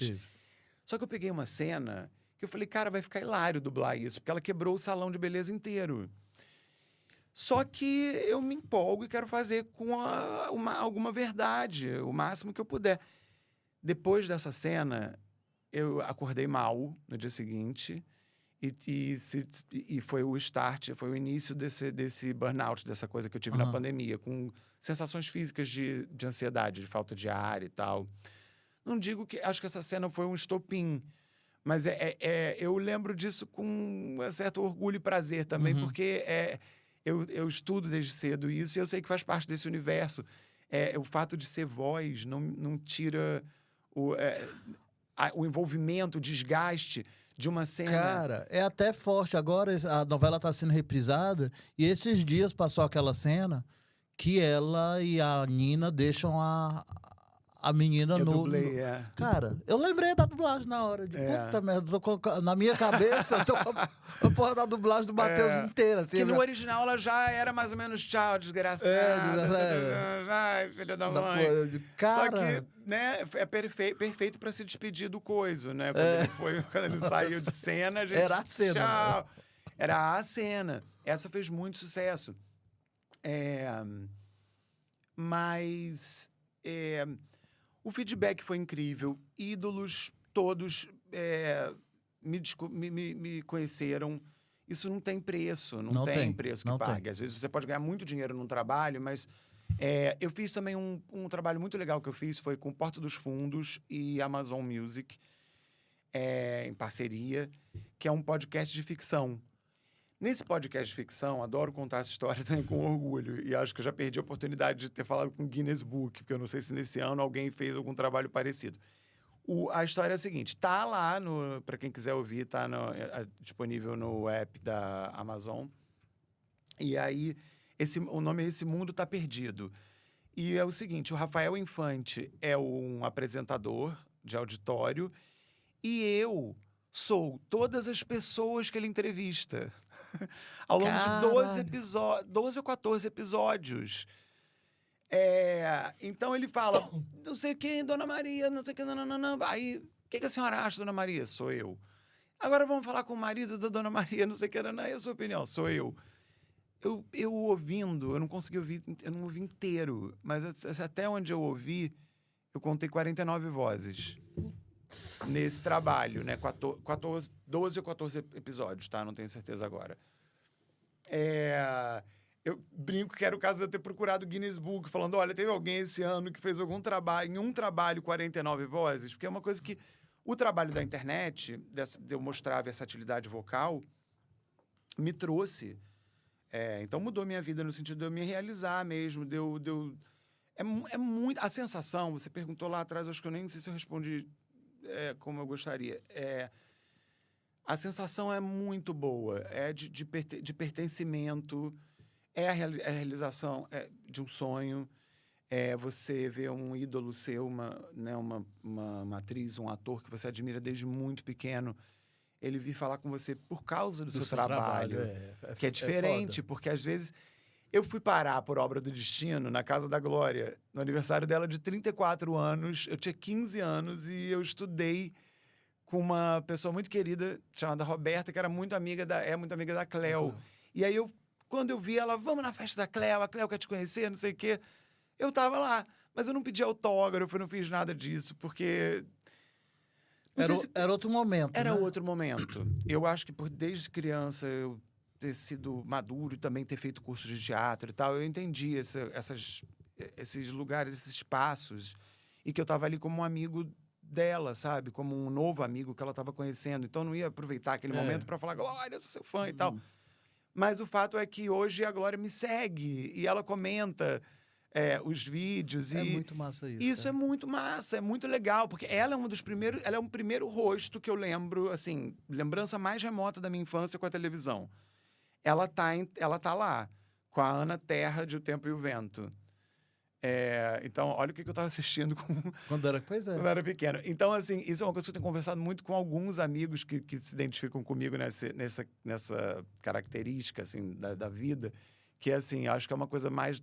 Só que eu peguei uma cena que eu falei, cara, vai ficar hilário dublar isso, porque ela quebrou o salão de beleza inteiro. Só que eu me empolgo e quero fazer com alguma verdade, o máximo que eu puder. Depois dessa cena, eu acordei mal no dia seguinte e foi o start, foi o início desse burnout, dessa coisa que eu tive na pandemia, com sensações físicas de ansiedade, de falta de ar e tal. Não digo que... Acho que essa cena foi um estopim, mas eu lembro disso com um certo orgulho e prazer também, porque eu estudo desde cedo isso e eu sei que faz parte desse universo. O fato de ser voz não tira... o envolvimento, o desgaste de uma cena. Cara, é até forte. Agora a novela está sendo reprisada e esses dias passou aquela cena que ela e a Nina deixam a menina eu dublei, Cara, eu lembrei da dublagem na hora. Puta merda, na minha cabeça, eu tô com a porra da dublagem do Matheus inteira. Assim, que no original ela já era mais ou menos tchau, desgraçada. Ai, filha da mãe. Cara... Só que, né, é perfeito pra se despedir do coiso, né? Quando ele saiu de cena, a gente... Era a cena. Tchau. Era a cena. Essa fez muito sucesso. Mas... o feedback foi incrível. Ídolos todos me conheceram. Isso não tem preço. Não tem preço que pague. Às vezes você pode ganhar muito dinheiro num trabalho, mas... eu fiz também um trabalho muito legal que eu fiz. Foi com Porta dos Fundos e Amazon Music, em parceria, que é um podcast de ficção. Nesse podcast de ficção, adoro contar essa história também com orgulho. E acho que eu já perdi a oportunidade de ter falado com o Guinness Book, porque eu não sei se nesse ano alguém fez algum trabalho parecido. A história é a seguinte, tá lá, para quem quiser ouvir, tá disponível no app da Amazon. E aí, o nome é Esse Mundo Tá Perdido. E é o seguinte, o Rafael Infante é um apresentador de auditório e eu Sou todas as pessoas que ele entrevista. Ao longo de Caralho. 12 ou 14 episódios. Então ele fala, não sei quem, Dona Maria, não sei quem, não. Aí, o que a senhora acha, Dona Maria? Sou eu. Agora vamos falar com o marido da Dona Maria, não sei o que, não é a sua opinião, sou eu. Eu ouvindo, eu não consegui ouvir, eu não ouvi inteiro, mas até onde eu ouvi, eu contei 49 vozes nesse trabalho, né? 12 ou 14 episódios, tá? Não tenho certeza agora. Eu brinco que era o caso de eu ter procurado o Guinness Book, falando, olha, teve alguém esse ano que fez algum trabalho, em um trabalho, 49 vozes, porque é uma coisa que o trabalho da internet, de eu mostrar a versatilidade vocal, me trouxe. Então mudou minha vida no sentido de eu me realizar mesmo, é muito... A sensação, você perguntou lá atrás, acho que eu nem sei se eu respondi como eu gostaria. A sensação é muito boa, de pertencimento, a realização de um sonho, você ver um ídolo seu, uma atriz, um ator que você admira desde muito pequeno, ele vir falar com você por causa do seu trabalho, que é diferente, porque às vezes eu fui parar por obra do destino na Casa da Glória, no aniversário dela de 34 anos, eu tinha 15 anos e eu estudei com uma pessoa muito querida chamada Roberta, que era muito amiga da Cleo. E aí quando eu vi ela, vamos na festa da Cleo, a Cleo quer te conhecer, não sei o quê, eu tava lá, mas eu não pedi autógrafo, eu não fiz nada disso, porque... Era outro momento, Era né? outro momento. Eu acho que desde criança eu ter sido maduro e também ter feito curso de teatro e tal, eu entendi esses lugares, esses espaços, e que eu estava ali como um amigo dela, sabe? Como um novo amigo que ela estava conhecendo. Então, eu não ia aproveitar aquele momento para falar, Glória, eu sou seu fã e tal. Mas o fato é que hoje a Glória me segue e ela comenta os vídeos. É muito massa isso. Isso é muito massa, é muito legal, porque ela é um primeiro rosto que eu lembro, assim, lembrança mais remota da minha infância com a televisão. Ela tá lá, com a Ana Terra de O Tempo e o Vento. Então, olha o que eu estava assistindo Quando eu era pequeno. Então, assim, isso é uma coisa que eu tenho conversado muito com alguns amigos que se identificam comigo nessa característica, assim, da vida, que, assim, acho que é uma coisa mais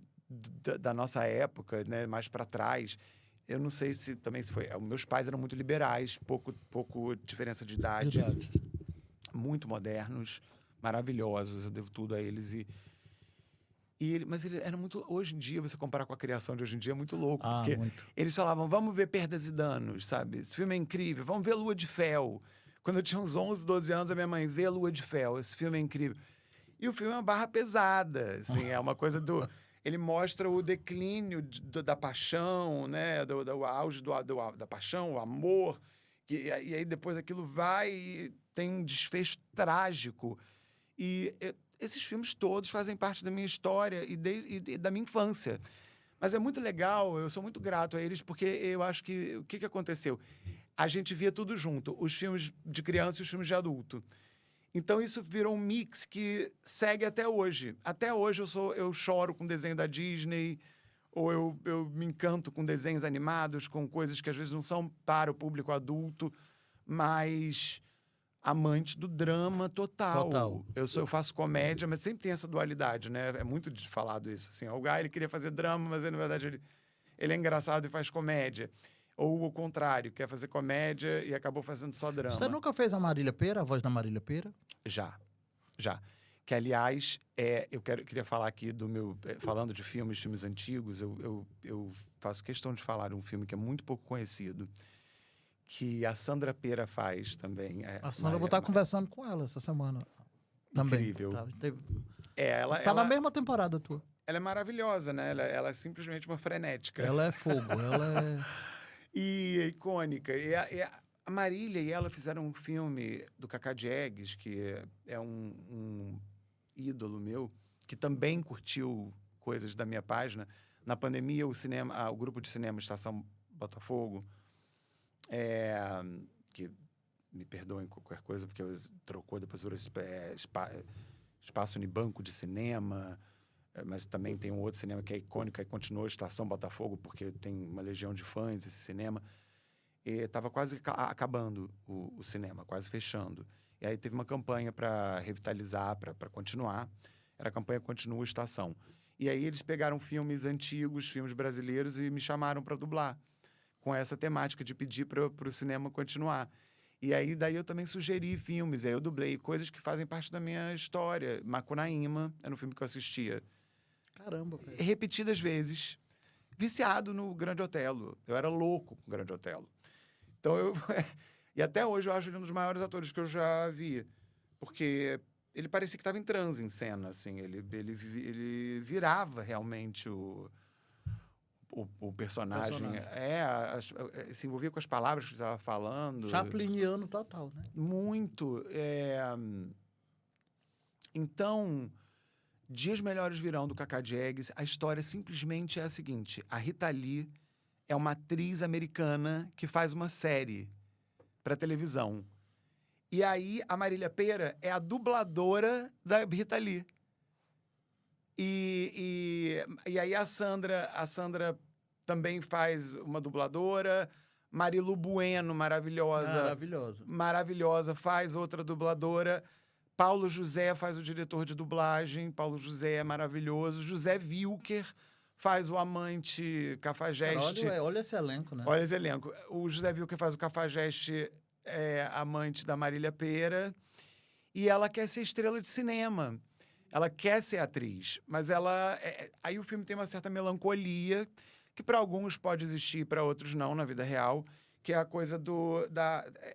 da nossa época, né, mais para trás. Eu não sei se também se foi... Meus pais eram muito liberais, pouco diferença de idade. Muito modernos, maravilhosos, eu devo tudo a eles. Mas ele era muito... Hoje em dia, você comparar com a criação de hoje em dia, é muito louco. Porque eles falavam, vamos ver Perdas e Danos, sabe? Esse filme é incrível, vamos ver Lua de Fel. Quando eu tinha uns 11, 12 anos, a minha mãe vê Lua de Fel, esse filme é incrível. E o filme é uma barra pesada, assim, é uma coisa do... Ele mostra o declínio da paixão, né? Do auge da paixão, o amor. E aí depois aquilo vai e tem um desfecho trágico. E esses filmes todos fazem parte da minha história e da minha infância. Mas é muito legal, eu sou muito grato a eles, porque eu acho que... O que aconteceu? A gente via tudo junto, os filmes de criança e os filmes de adulto. Então, isso virou um mix que segue até hoje. Até hoje eu choro com desenho da Disney, ou eu me encanto com desenhos animados, com coisas que às vezes não são para o público adulto, mas amante do drama total. Eu faço comédia, mas sempre tem essa dualidade, né? É muito falado isso, assim. O Guy, ele queria fazer drama, mas na verdade ele é engraçado e faz comédia. Ou o contrário, quer fazer comédia e acabou fazendo só drama. Você nunca fez a Marília Pêra, a voz da Marília Pêra? Já. Que, aliás, eu queria falar aqui do meu... Falando de filmes antigos, eu faço questão de falar de um filme que é muito pouco conhecido, que a Sandra Pêra faz também. A Sandra, eu vou estar conversando com ela essa semana. Também. Incrível. Ela tá na mesma temporada tua. Ela é maravilhosa, né? Ela é simplesmente uma frenética. Ela é fogo, ela é... E é icônica. E a Marília e ela fizeram um filme do Cacá Diegues, que é um ídolo meu, que também curtiu coisas da minha página. Na pandemia, o grupo de cinema Estação Botafogo, que me perdoem qualquer coisa, porque trocou, depois virou Espaço Unibanco de Cinema, mas também tem um outro cinema que é icônico e continuou Estação Botafogo, porque tem uma legião de fãs esse cinema. E estava quase acabando o cinema, quase fechando. E aí teve uma campanha para revitalizar, para continuar. Era a campanha Continua Estação. E aí eles pegaram filmes antigos, filmes brasileiros, e me chamaram para dublar, com essa temática de pedir para o cinema continuar. E aí, daí eu também sugeri filmes, aí eu dublei coisas que fazem parte da minha história. Macunaíma era um filme que eu assistia Caramba, velho. repetidas vezes, viciado no Grande Otelo. Eu era louco com o Grande Otelo. Então eu... E até hoje eu acho ele um dos maiores atores que eu já vi. Porque ele parecia que estava em transe em cena, assim. Ele virava realmente o personagem. Se envolvia com as palavras que estava falando. Chapliniano total, né? Muito. Então, Dias Melhores Virão, do Cacá Diegues, a história simplesmente é a seguinte. A Rita Lee é uma atriz americana que faz uma série para televisão. E aí, a Marília Pêra é a dubladora da Rita Lee. E aí, a Sandra também faz uma dubladora. Marilu Bueno, maravilhosa. Maravilhosa, faz outra dubladora. Paulo José faz o diretor de dublagem. Paulo José é maravilhoso. José Wilker faz o amante Cafajeste. Olha esse elenco, né? Olha esse elenco. O José Wilker faz o Cafajeste, amante da Marília Pêra. E ela quer ser estrela de cinema. Ela quer ser atriz. Mas ela... aí o filme tem uma certa melancolia, que para alguns pode existir, para outros não, na vida real, que é a coisa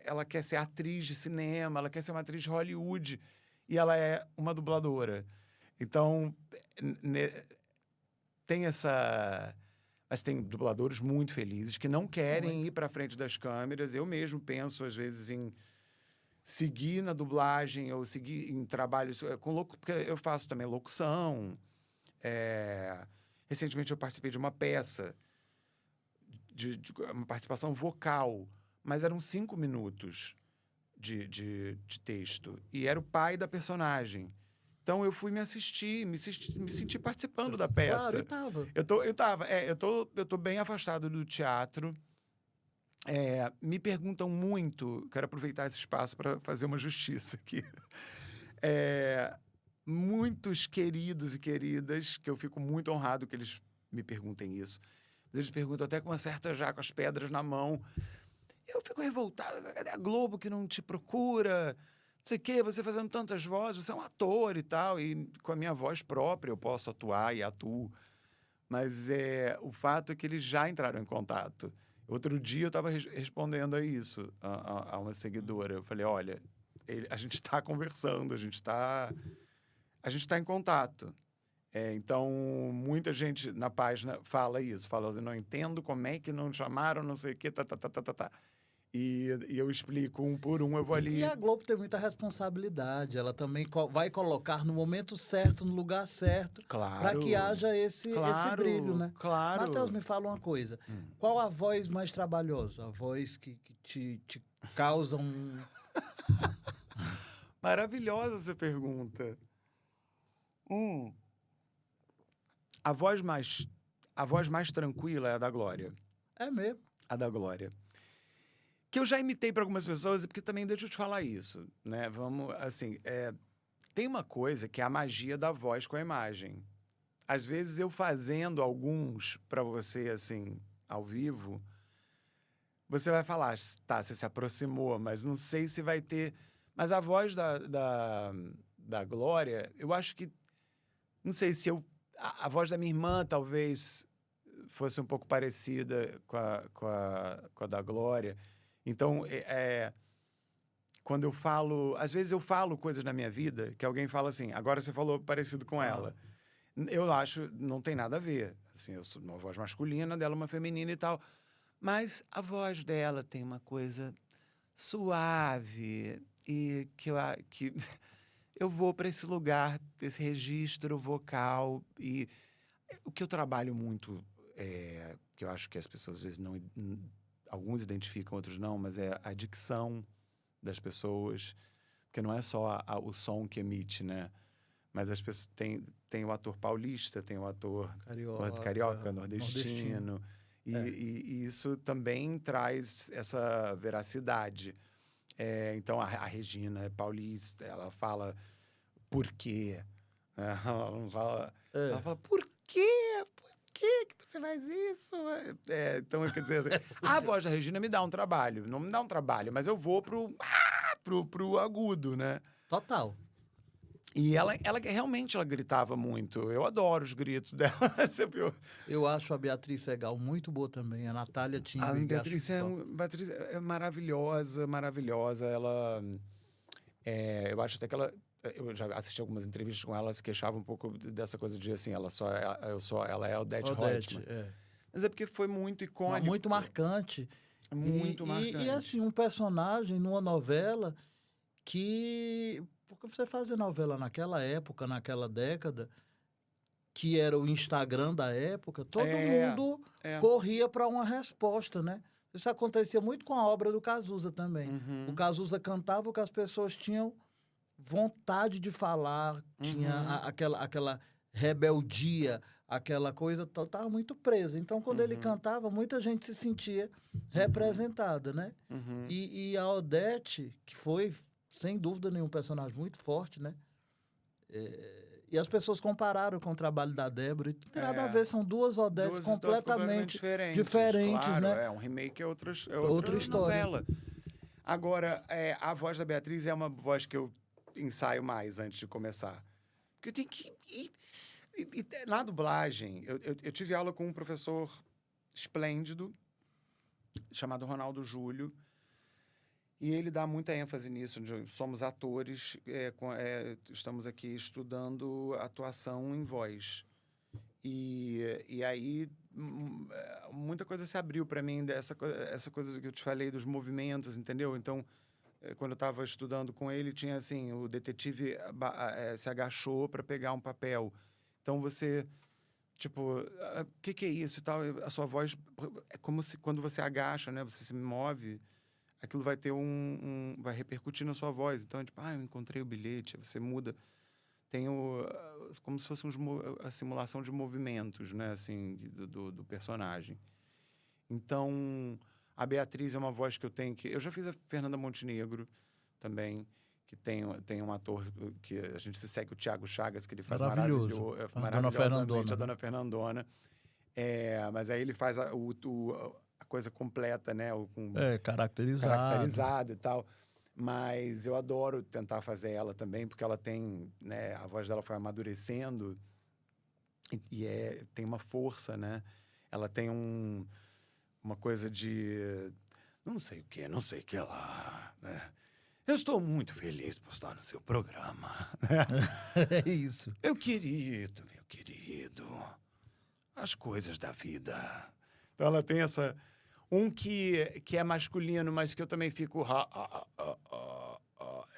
ela quer ser atriz de cinema, ela quer ser uma atriz de Hollywood, e ela é uma dubladora. Então, tem essa... Mas tem dubladores muito felizes que não querem ir para frente das câmeras. Eu mesmo penso, às vezes, em seguir na dublagem ou seguir em trabalhos porque eu faço também locução. Recentemente eu participei de uma peça, de uma participação vocal, mas eram 5 minutos de texto. E era o pai da personagem. Então eu fui me senti participando da peça. Claro, e tava. Eu tô bem afastado do teatro. Me perguntam muito, quero aproveitar esse espaço para fazer uma justiça aqui. Muitos queridos e queridas, que eu fico muito honrado que eles me perguntem isso. Eles perguntam até com com as pedras na mão. Eu fico revoltado. Cadê a Globo que não te procura? Não sei o quê, você fazendo tantas vozes, você é um ator e tal. E com a minha voz própria eu posso atuar e atuo. Mas o fato é que eles já entraram em contato. Outro dia eu estava respondendo a isso, a uma seguidora. Eu falei, olha, a gente está conversando, a gente está em contato. Então, muita gente na página fala isso. Fala, eu não entendo como é que não chamaram, não sei o quê, tá. E eu explico um por um, eu vou ali... E a Globo tem muita responsabilidade. Ela também vai colocar no momento certo, no lugar certo, para que haja esse brilho, né? Claro. Matheus, me fala uma coisa. Qual a voz mais trabalhosa? A voz que te causa um... Maravilhosa essa pergunta. A voz mais tranquila é a da Glória. É mesmo? A da Glória. Que eu já imitei para algumas pessoas, porque também deixa eu te falar isso, né? Vamos, assim, tem uma coisa que é a magia da voz com a imagem. Às vezes eu fazendo alguns para você, assim, ao vivo, você vai falar, tá, você se aproximou, mas não sei se vai ter... Mas a voz da Glória, eu acho que... Não sei se a voz da minha irmã, talvez, fosse um pouco parecida com a da Glória. Então, quando eu falo... Às vezes eu falo coisas na minha vida que alguém fala assim, agora você falou parecido com ela. Eu acho, não tem nada a ver. Assim, eu sou uma voz masculina, dela uma feminina e tal. Mas a voz dela tem uma coisa suave e que eu vou para esse lugar, esse registro vocal. E o que eu trabalho muito, que eu acho que as pessoas às vezes não... Alguns identificam, outros não, mas é a dicção das pessoas. Porque não é só o som que emite, né? Mas as pessoas... Tem o ator paulista, tem o ator carioca, nordestino. E isso também traz essa veracidade. Então, a Regina é paulista, ela fala por quê? Ela não fala... Ela fala, por quê? Por quê que você faz isso? Então, quer dizer, assim, a voz da Regina me dá um trabalho. Não me dá um trabalho, mas eu vou pro agudo, né? Total. E ela realmente ela gritava muito. Eu adoro os gritos dela. Você viu? Eu acho a Beatriz Segal muito boa também. A Natália A Timberg. Beatriz Beatriz é maravilhosa, maravilhosa. Ela... eu acho até que ela... Eu já assisti algumas entrevistas com ela, ela se queixava um pouco dessa coisa de, assim, ela é a Odete Roitman. Mas é porque foi muito icônico. Muito marcante. Muito marcante. E, assim, um personagem numa novela que... Porque você fazia novela naquela época, naquela década, que era o Instagram da época, todo mundo corria para uma resposta, né? Isso acontecia muito com a obra do Cazuza também. O Cazuza cantava o que as pessoas tinham vontade de falar, tinha aquela rebeldia, aquela coisa, estava muito presa. Então, quando ele cantava, muita gente se sentia representada, né? E a Odete, que foi, sem dúvida nenhuma, um personagem muito forte, né? E as pessoas compararam com o trabalho da Débora, e não tem nada a ver, são duas Odetes completamente diferentes, claro, né? Um remake é outra história. Novela. Agora, a voz da Beatriz é uma voz que eu ensaio mais antes de começar. Porque eu tenho que... na dublagem, eu tive aula com um professor esplêndido, chamado Ronaldo Júlio, e ele dá muita ênfase nisso. Somos atores, estamos aqui estudando atuação em voz. E aí, muita coisa se abriu para mim, essa coisa que eu te falei dos movimentos, entendeu? Então, quando eu estava estudando com ele, tinha assim, o detetive se agachou para pegar um papel. Então, você... Tipo, o que é isso e tal? A sua voz... É como se quando você agacha, né? Você se move... Aquilo vai ter vai repercutir na sua voz. Então, tipo, eu encontrei o bilhete, você muda. Tem como se fosse a simulação de movimentos, né, assim, do personagem. Então, a Beatriz é uma voz que eu tenho que... Eu já fiz a Fernanda Montenegro também, que tem um ator que a gente se segue, o Thiago Chagas, que ele faz maravilhosamente a Dona Fernandona. Mas aí ele faz a coisa completa, né? Caracterizado e tal. Mas eu adoro tentar fazer ela também, porque ela tem, né? A voz dela foi amadurecendo e tem uma força, né? Ela tem uma coisa de... Não sei o que lá, né? Eu estou muito feliz por estar no seu programa. É isso. Meu querido, as coisas da vida. Então ela tem essa... que é masculino, mas que eu também fico...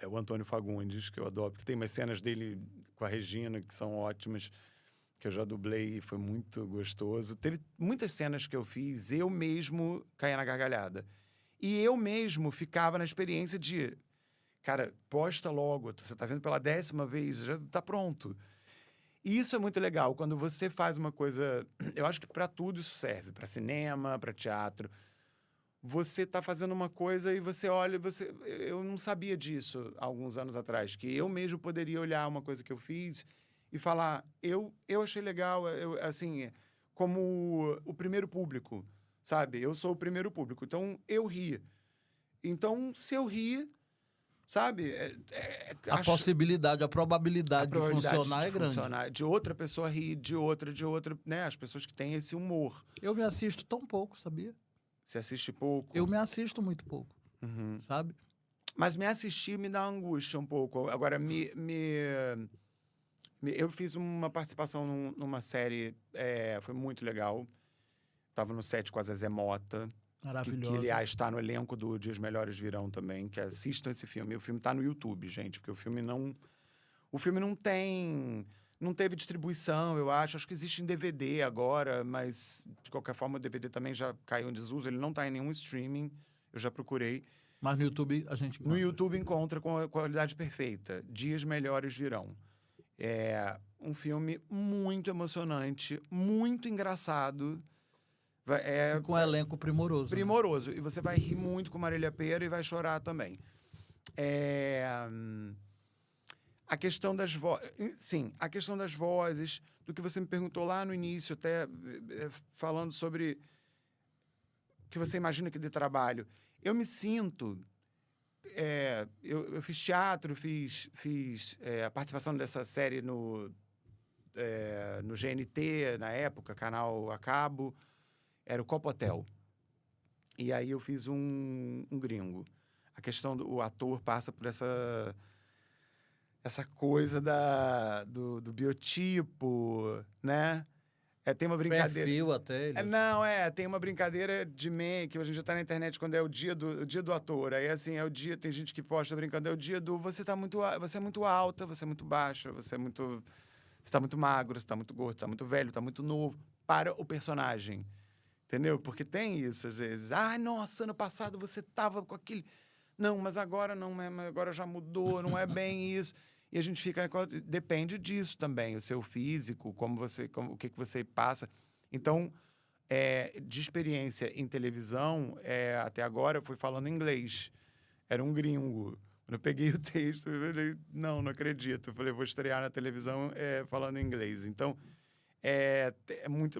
É o Antônio Fagundes, que eu adoro. Porque tem umas cenas dele com a Regina que são ótimas, que eu já dublei e foi muito gostoso. Teve muitas cenas que eu fiz, eu mesmo caía na gargalhada. E eu mesmo ficava na experiência de... Cara, posta logo, você tá vendo pela 10ª vez, já tá pronto. E isso é muito legal, quando você faz uma coisa... Eu acho que para tudo isso serve, para cinema, para teatro. Você tá fazendo uma coisa e você olha... Eu não sabia disso há alguns anos atrás, que eu mesmo poderia olhar uma coisa que eu fiz e falar, eu achei legal, assim, como o primeiro público, sabe? Eu sou o primeiro público, então eu ri. Então, se eu rir... Sabe? A possibilidade, a probabilidade de funcionar é grande. De outra pessoa rir, de outra, né? As pessoas que têm esse humor. Eu me assisto tão pouco, sabia? Você assiste pouco? Eu me assisto muito pouco, sabe? Mas me assistir me dá angústia um pouco. Agora, eu fiz uma participação numa série, foi muito legal. Estava no set com a Zezé Mota. Maravilhosa. Que, aliás, está no elenco do Dias Melhores Virão também, que assistam esse filme. O filme está no YouTube, gente, porque o filme não teve distribuição, eu acho. Acho que existe em DVD agora, mas, de qualquer forma, o DVD também já caiu em desuso. Ele não está em nenhum streaming, eu já procurei. Mas no YouTube a gente encontra. No YouTube encontra com a qualidade perfeita. Dias Melhores Virão. É um filme muito emocionante, muito engraçado. E com um elenco primoroso. Né? Primoroso. E você vai rir muito com Marília Pêra e vai chorar também. A questão das vozes... Sim, a questão das vozes, do que você me perguntou lá no início, até falando sobre o que você imagina que de trabalho. Eu me sinto... eu fiz teatro, fiz a participação dessa série no GNT, na época, canal a cabo, era o Copo Hotel. E aí eu fiz um gringo. A questão o ator passa por essa coisa do biotipo, né? Tem uma brincadeira... Perfil até. Tem uma brincadeira de meme, que hoje em dia tá na internet, quando é o dia do ator. Aí, assim, tem gente que posta brincando, é o dia do... Você é muito alta, você é muito baixa, você tá muito magro, você tá muito gordo, você tá muito velho, tá muito novo, para o personagem. Entendeu? Porque tem isso, às vezes. Nossa, ano passado você tava com aquele... Não, mas agora não é, agora já mudou, não é bem isso. E a gente fica... Depende disso também, o seu físico, o que você passa. Então, de experiência em televisão, até agora eu fui falando inglês. Era um gringo. Quando eu peguei o texto, eu falei, não acredito. Eu falei, vou estrear na televisão falando inglês. Então,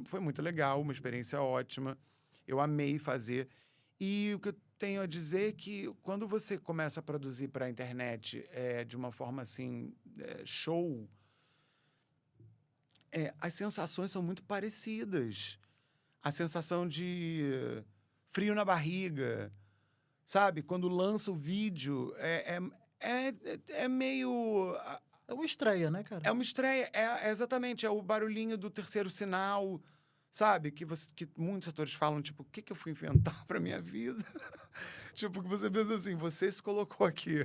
foi muito legal, uma experiência ótima. Eu amei fazer. E o que eu tenho a dizer é que quando você começa a produzir para a internet de uma forma assim, show, as sensações são muito parecidas. A sensação de frio na barriga, sabe? Quando lança o vídeo, é meio... É uma estreia, né, cara? É uma estreia, exatamente, é o barulhinho do terceiro sinal, sabe? Que muitos atores falam, tipo, o que eu fui inventar pra minha vida? Tipo, que você pensa assim, você se colocou aqui,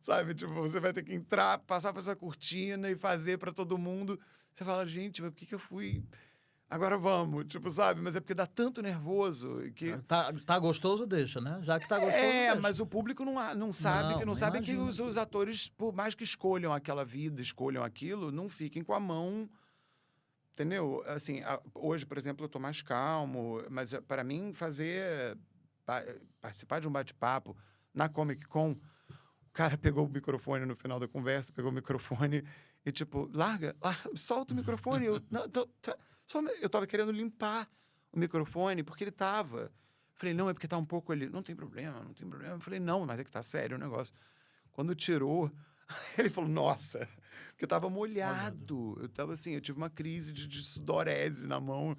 sabe? Tipo, você vai ter que entrar, passar por essa cortina e fazer pra todo mundo. Você fala, gente, mas por que eu fui... Agora vamos, tipo, sabe? Mas é porque dá tanto nervoso que... Tá gostoso, deixa, né? Já que tá gostoso, deixa. Mas o público não sabe que os atores, por mais que escolham aquela vida, escolham aquilo, não fiquem com a mão, entendeu? Assim, hoje, por exemplo, eu tô mais calmo, mas para mim participar de um bate-papo na Comic Con, o cara pegou o microfone no final da conversa, pegou o microfone e tipo, larga, solta o microfone. Eu tava querendo limpar o microfone, porque ele tava. Falei, não, é porque tá um pouco ali. Não tem problema. Eu falei, não, mas é que tá sério o negócio. Quando tirou, ele falou, nossa, porque tava molhado. Eu tava assim, eu tive uma crise de sudorese na mão,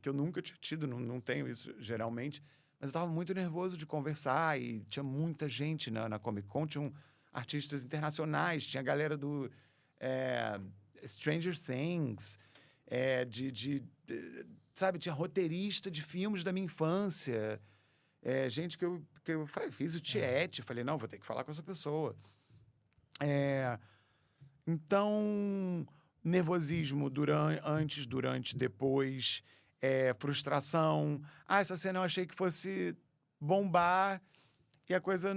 que eu nunca tinha tido, não tenho isso geralmente. Mas eu tava muito nervoso de conversar e tinha muita gente na Comic Con, tinham artistas internacionais, tinha a galera do Stranger Things, sabe, tinha roteirista de filmes da minha infância, gente que eu fiz o Tiete, falei, não, vou ter que falar com essa pessoa. Então, nervosismo antes, durante, depois, frustração. Essa cena eu achei que fosse bombar e a coisa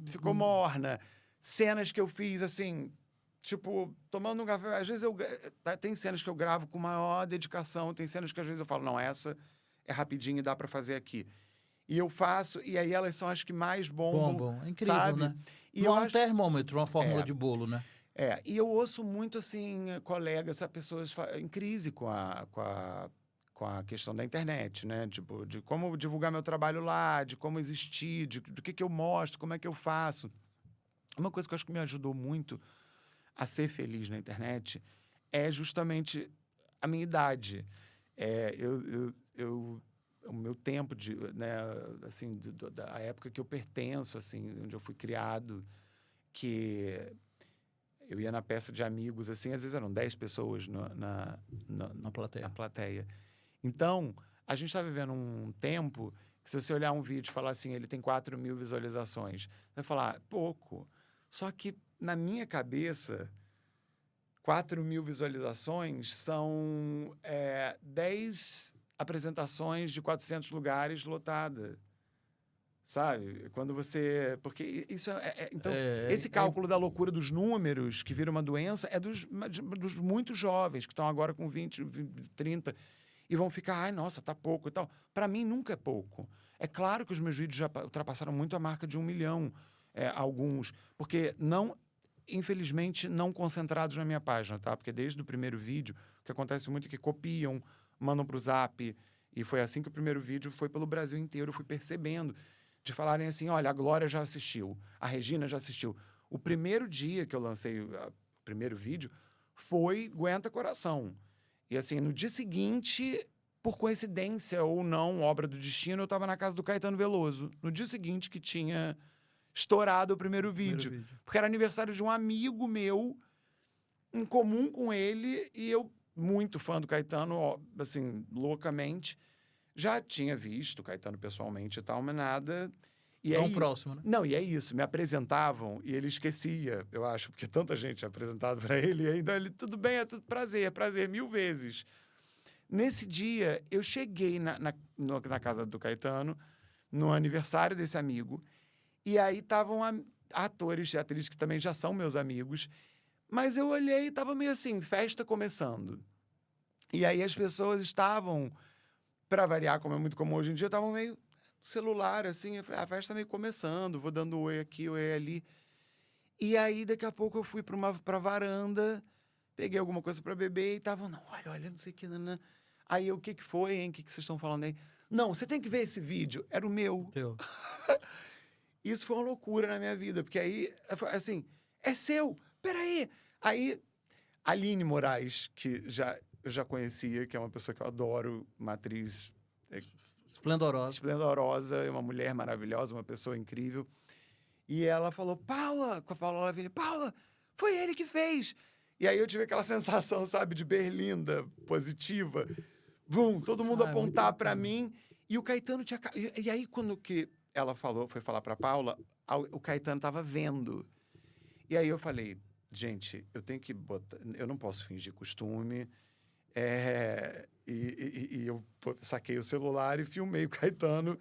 ficou morna. Cenas que eu fiz, assim... Tipo, tomando um café... Às vezes tem cenas que eu gravo com maior dedicação, tem cenas que às vezes eu falo, não, essa é rapidinho e dá pra fazer aqui. E eu faço, e aí elas são as que mais bombam. É incrível, sabe? né? E não é um termômetro, uma fórmula de bolo, né? E eu ouço muito, assim, colegas, pessoas em crise com a questão da internet, né? Tipo, de como divulgar meu trabalho lá, de como existir, do que eu mostro, como é que eu faço. Uma coisa que eu acho que me ajudou muito a ser feliz na internet é justamente a minha idade. O meu tempo, né, assim, da época que eu pertenço, assim, onde eu fui criado, que eu ia na peça de amigos, assim, às vezes eram 10 pessoas na plateia. Então, a gente está vivendo um tempo que, se você olhar um vídeo e falar assim, ele tem 4.000 visualizações, você vai falar, pouco. Só que, na minha cabeça, 4.000 visualizações são 10 apresentações de 400 lugares lotada. Sabe? Quando você... Porque isso então, esse cálculo da loucura dos números, que vira uma doença, é dos muito jovens, que estão agora com 20, 30. e vão ficar, ai, nossa, tá pouco e tal. Para mim, nunca é pouco. É claro que os meus vídeos já ultrapassaram muito a marca de 1 milhão, alguns, porque infelizmente, não concentrados na minha página, tá? Porque desde o primeiro vídeo, o que acontece muito é que copiam, mandam pro Zap, e foi assim que o primeiro vídeo foi pelo Brasil inteiro, eu fui percebendo, de falarem assim, olha, a Glória já assistiu, a Regina já assistiu. O primeiro dia que eu lancei o primeiro vídeo foi Aguenta Coração. E assim, no dia seguinte, por coincidência ou não, obra do destino, eu estava na casa do Caetano Veloso. No dia seguinte que tinha estourado o primeiro vídeo. Porque era aniversário de um amigo meu, em comum com ele, e eu, muito fã do Caetano, assim, loucamente, já tinha visto o Caetano pessoalmente e tal, mas nada. E Tão aí, próximo, né? não, e é isso, me apresentavam e ele esquecia, eu acho, porque tanta gente tinha apresentado para ele, e ainda ele, tudo bem, é prazer, 1000 vezes. Nesse dia, eu cheguei na casa do Caetano, no aniversário desse amigo, e aí estavam atores e atrizes que também já são meus amigos, mas eu olhei e estava meio assim, festa começando. E aí as pessoas estavam, para variar, como é muito comum hoje em dia, estavam meio celular, assim, eu falei, a festa tá meio começando, vou dando oi aqui, oi ali. E aí, daqui a pouco, eu fui pra varanda, peguei alguma coisa para beber e estavam, não, olha, não sei o que, nanã. Aí eu, o que foi, hein? O que vocês estão falando aí? Não, você tem que ver esse vídeo. Era o meu. Teu. Isso foi uma loucura na minha vida, porque aí, assim, é seu, peraí. Aí, Aline Moraes, que eu já conhecia, que é uma pessoa que eu adoro, uma atriz esplendorosa, é uma mulher maravilhosa, uma pessoa incrível. E ela falou, Paula, com a Paula Lavigne, Paula, foi ele que fez. E aí eu tive aquela sensação, sabe, de berlinda positiva. Vum, todo mundo apontar para mim. E o Caetano tinha... E aí, quando que ela foi falar para Paula, o Caetano tava vendo. E aí eu falei, gente, eu tenho que botar... Eu não posso fingir costume. E eu saquei o celular e filmei o Caetano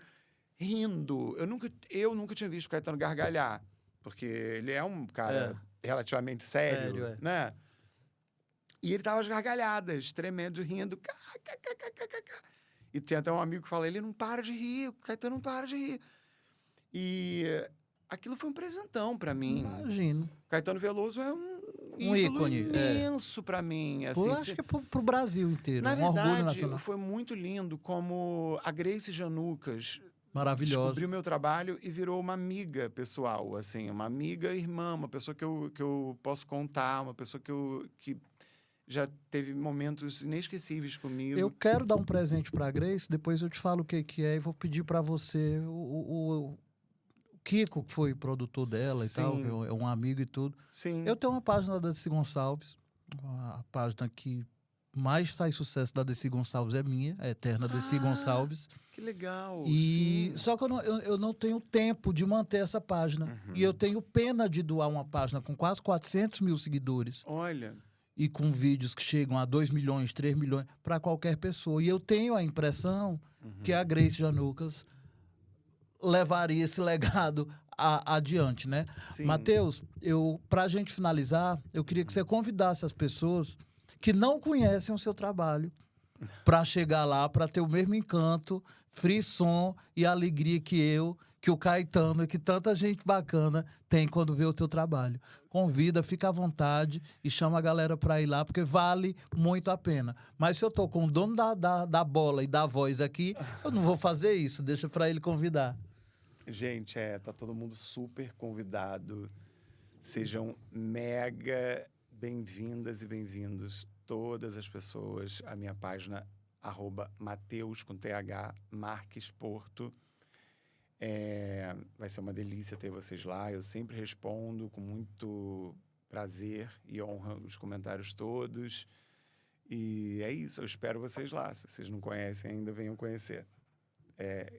rindo. Eu nunca tinha visto o Caetano gargalhar, porque ele é um cara relativamente sério, né? E ele tava às gargalhadas, tremendo, rindo. E tinha até um amigo que fala, ele não para de rir, o Caetano não para de rir. E aquilo foi um presentão pra mim. Imagino. Caetano Veloso é um ícone imenso pra mim. Assim, acho que é pro Brasil inteiro. Na verdade, orgulho nacional. Foi muito lindo como a Grace Janucas maravilhosa. Descobriu meu trabalho e virou uma amiga pessoal, assim, uma amiga irmã, uma pessoa que eu posso contar, uma pessoa que já teve momentos inesquecíveis comigo. Eu quero dar um presente pra Grace, depois eu te falo o que é e vou pedir pra você o Kiko, que foi produtor dela e tal, é um amigo e tudo. Sim. Eu tenho uma página da Desi Gonçalves, a página que mais faz sucesso da Desi Gonçalves é minha, a eterna Desi Gonçalves. Que legal. E só que eu não tenho tempo de manter essa página. E eu tenho pena de doar uma página com quase 400 mil seguidores. Olha. E com vídeos que chegam a 2 milhões, 3 milhões, para qualquer pessoa. E eu tenho a impressão que a Grace Janucas levaria esse legado adiante, né? Matheus, para a gente finalizar, eu queria que você convidasse as pessoas que não conhecem o seu trabalho para chegar lá, para ter o mesmo encanto, frisson e alegria que o Caetano e que tanta gente bacana tem quando vê o teu trabalho. Convida, fica à vontade e chama a galera para ir lá, porque vale muito a pena. Mas se eu tô com o dono da bola e da voz aqui, eu não vou fazer isso, deixa para ele convidar. Gente, tá todo mundo super convidado. Sejam mega bem-vindas e bem-vindos, todas as pessoas, à minha página, @Mateus, com TH, Marques Porto. Vai ser uma delícia ter vocês lá. Eu sempre respondo com muito prazer e honra os comentários todos. E é isso, eu espero vocês lá. Se vocês não conhecem ainda, venham conhecer.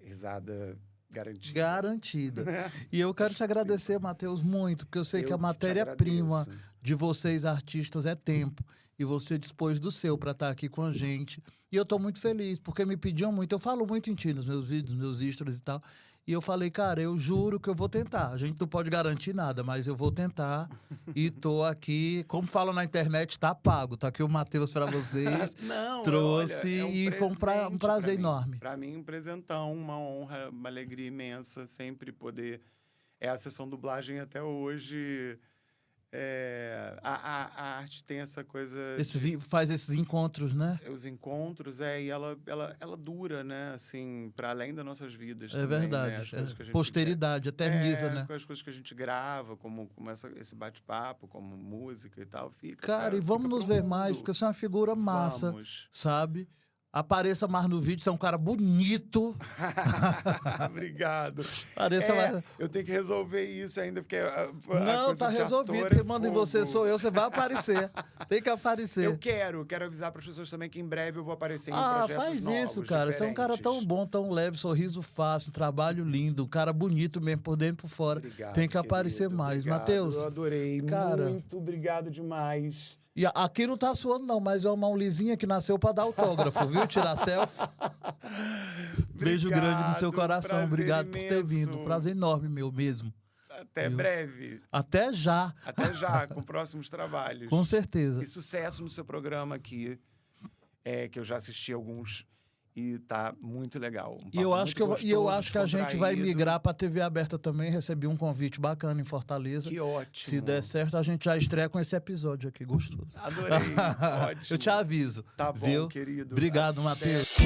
Risada garantida. Garantida. E eu quero te agradecer, Matheus, muito, porque eu sei que a matéria-prima de vocês, artistas, é tempo. E você dispôs do seu para estar aqui com a gente. E eu estou muito feliz, porque me pediam muito. Eu falo muito em ti nos meus vídeos, nos meus stories e tal. E eu falei, cara, eu juro que eu vou tentar. A gente não pode garantir nada, mas eu vou tentar. E tô aqui, como fala na internet, tá pago. Tá aqui o Matheus para vocês. Não, Trouxe olha, e foi um prazer enorme. Para mim, um presentão, uma honra, uma alegria imensa, sempre poder. É a sessão dublagem até hoje. A arte tem essa coisa. Faz esses encontros, né? Os encontros, e ela dura, né? Assim, para além das nossas vidas. É também, verdade. Né? As que a gente posteridade, eterniza, né? Com as coisas que a gente grava, como esse bate-papo, como música e tal. Fica, cara, e vamos nos ver mais, porque você é uma figura massa, sabe? Apareça mais no vídeo, você é um cara bonito. Obrigado. Apareça mais. Eu tenho que resolver isso ainda, porque não, tá resolvido. Quem manda em você sou eu, você vai aparecer. Tem que aparecer. Eu quero avisar para as pessoas também que em breve eu vou aparecer em projetos faz novos, isso, cara. diferentes. Você é um cara tão bom, tão leve, sorriso fácil, trabalho lindo, um cara bonito mesmo, por dentro e por fora. Obrigado, tem que aparecer mais. Matheus. Eu adorei. Cara, muito obrigado demais. E aqui não tá suando, não, mas é uma lisinha que nasceu para dar autógrafo, viu? Tirar selfie. Beijo grande no seu coração. Obrigado por ter vindo. Prazer enorme meu mesmo. Até breve. Até já. Até já, com próximos trabalhos. Com certeza. E sucesso no seu programa aqui, que eu já assisti alguns. E tá muito legal. E eu acho que a gente vai migrar para TV aberta também. Recebi um convite bacana em Fortaleza. Que ótimo. Se der certo, a gente já estreia com esse episódio aqui gostoso. Adorei. Ótimo. Eu te aviso. Tá bom, viu? querido. Obrigado, Matheus.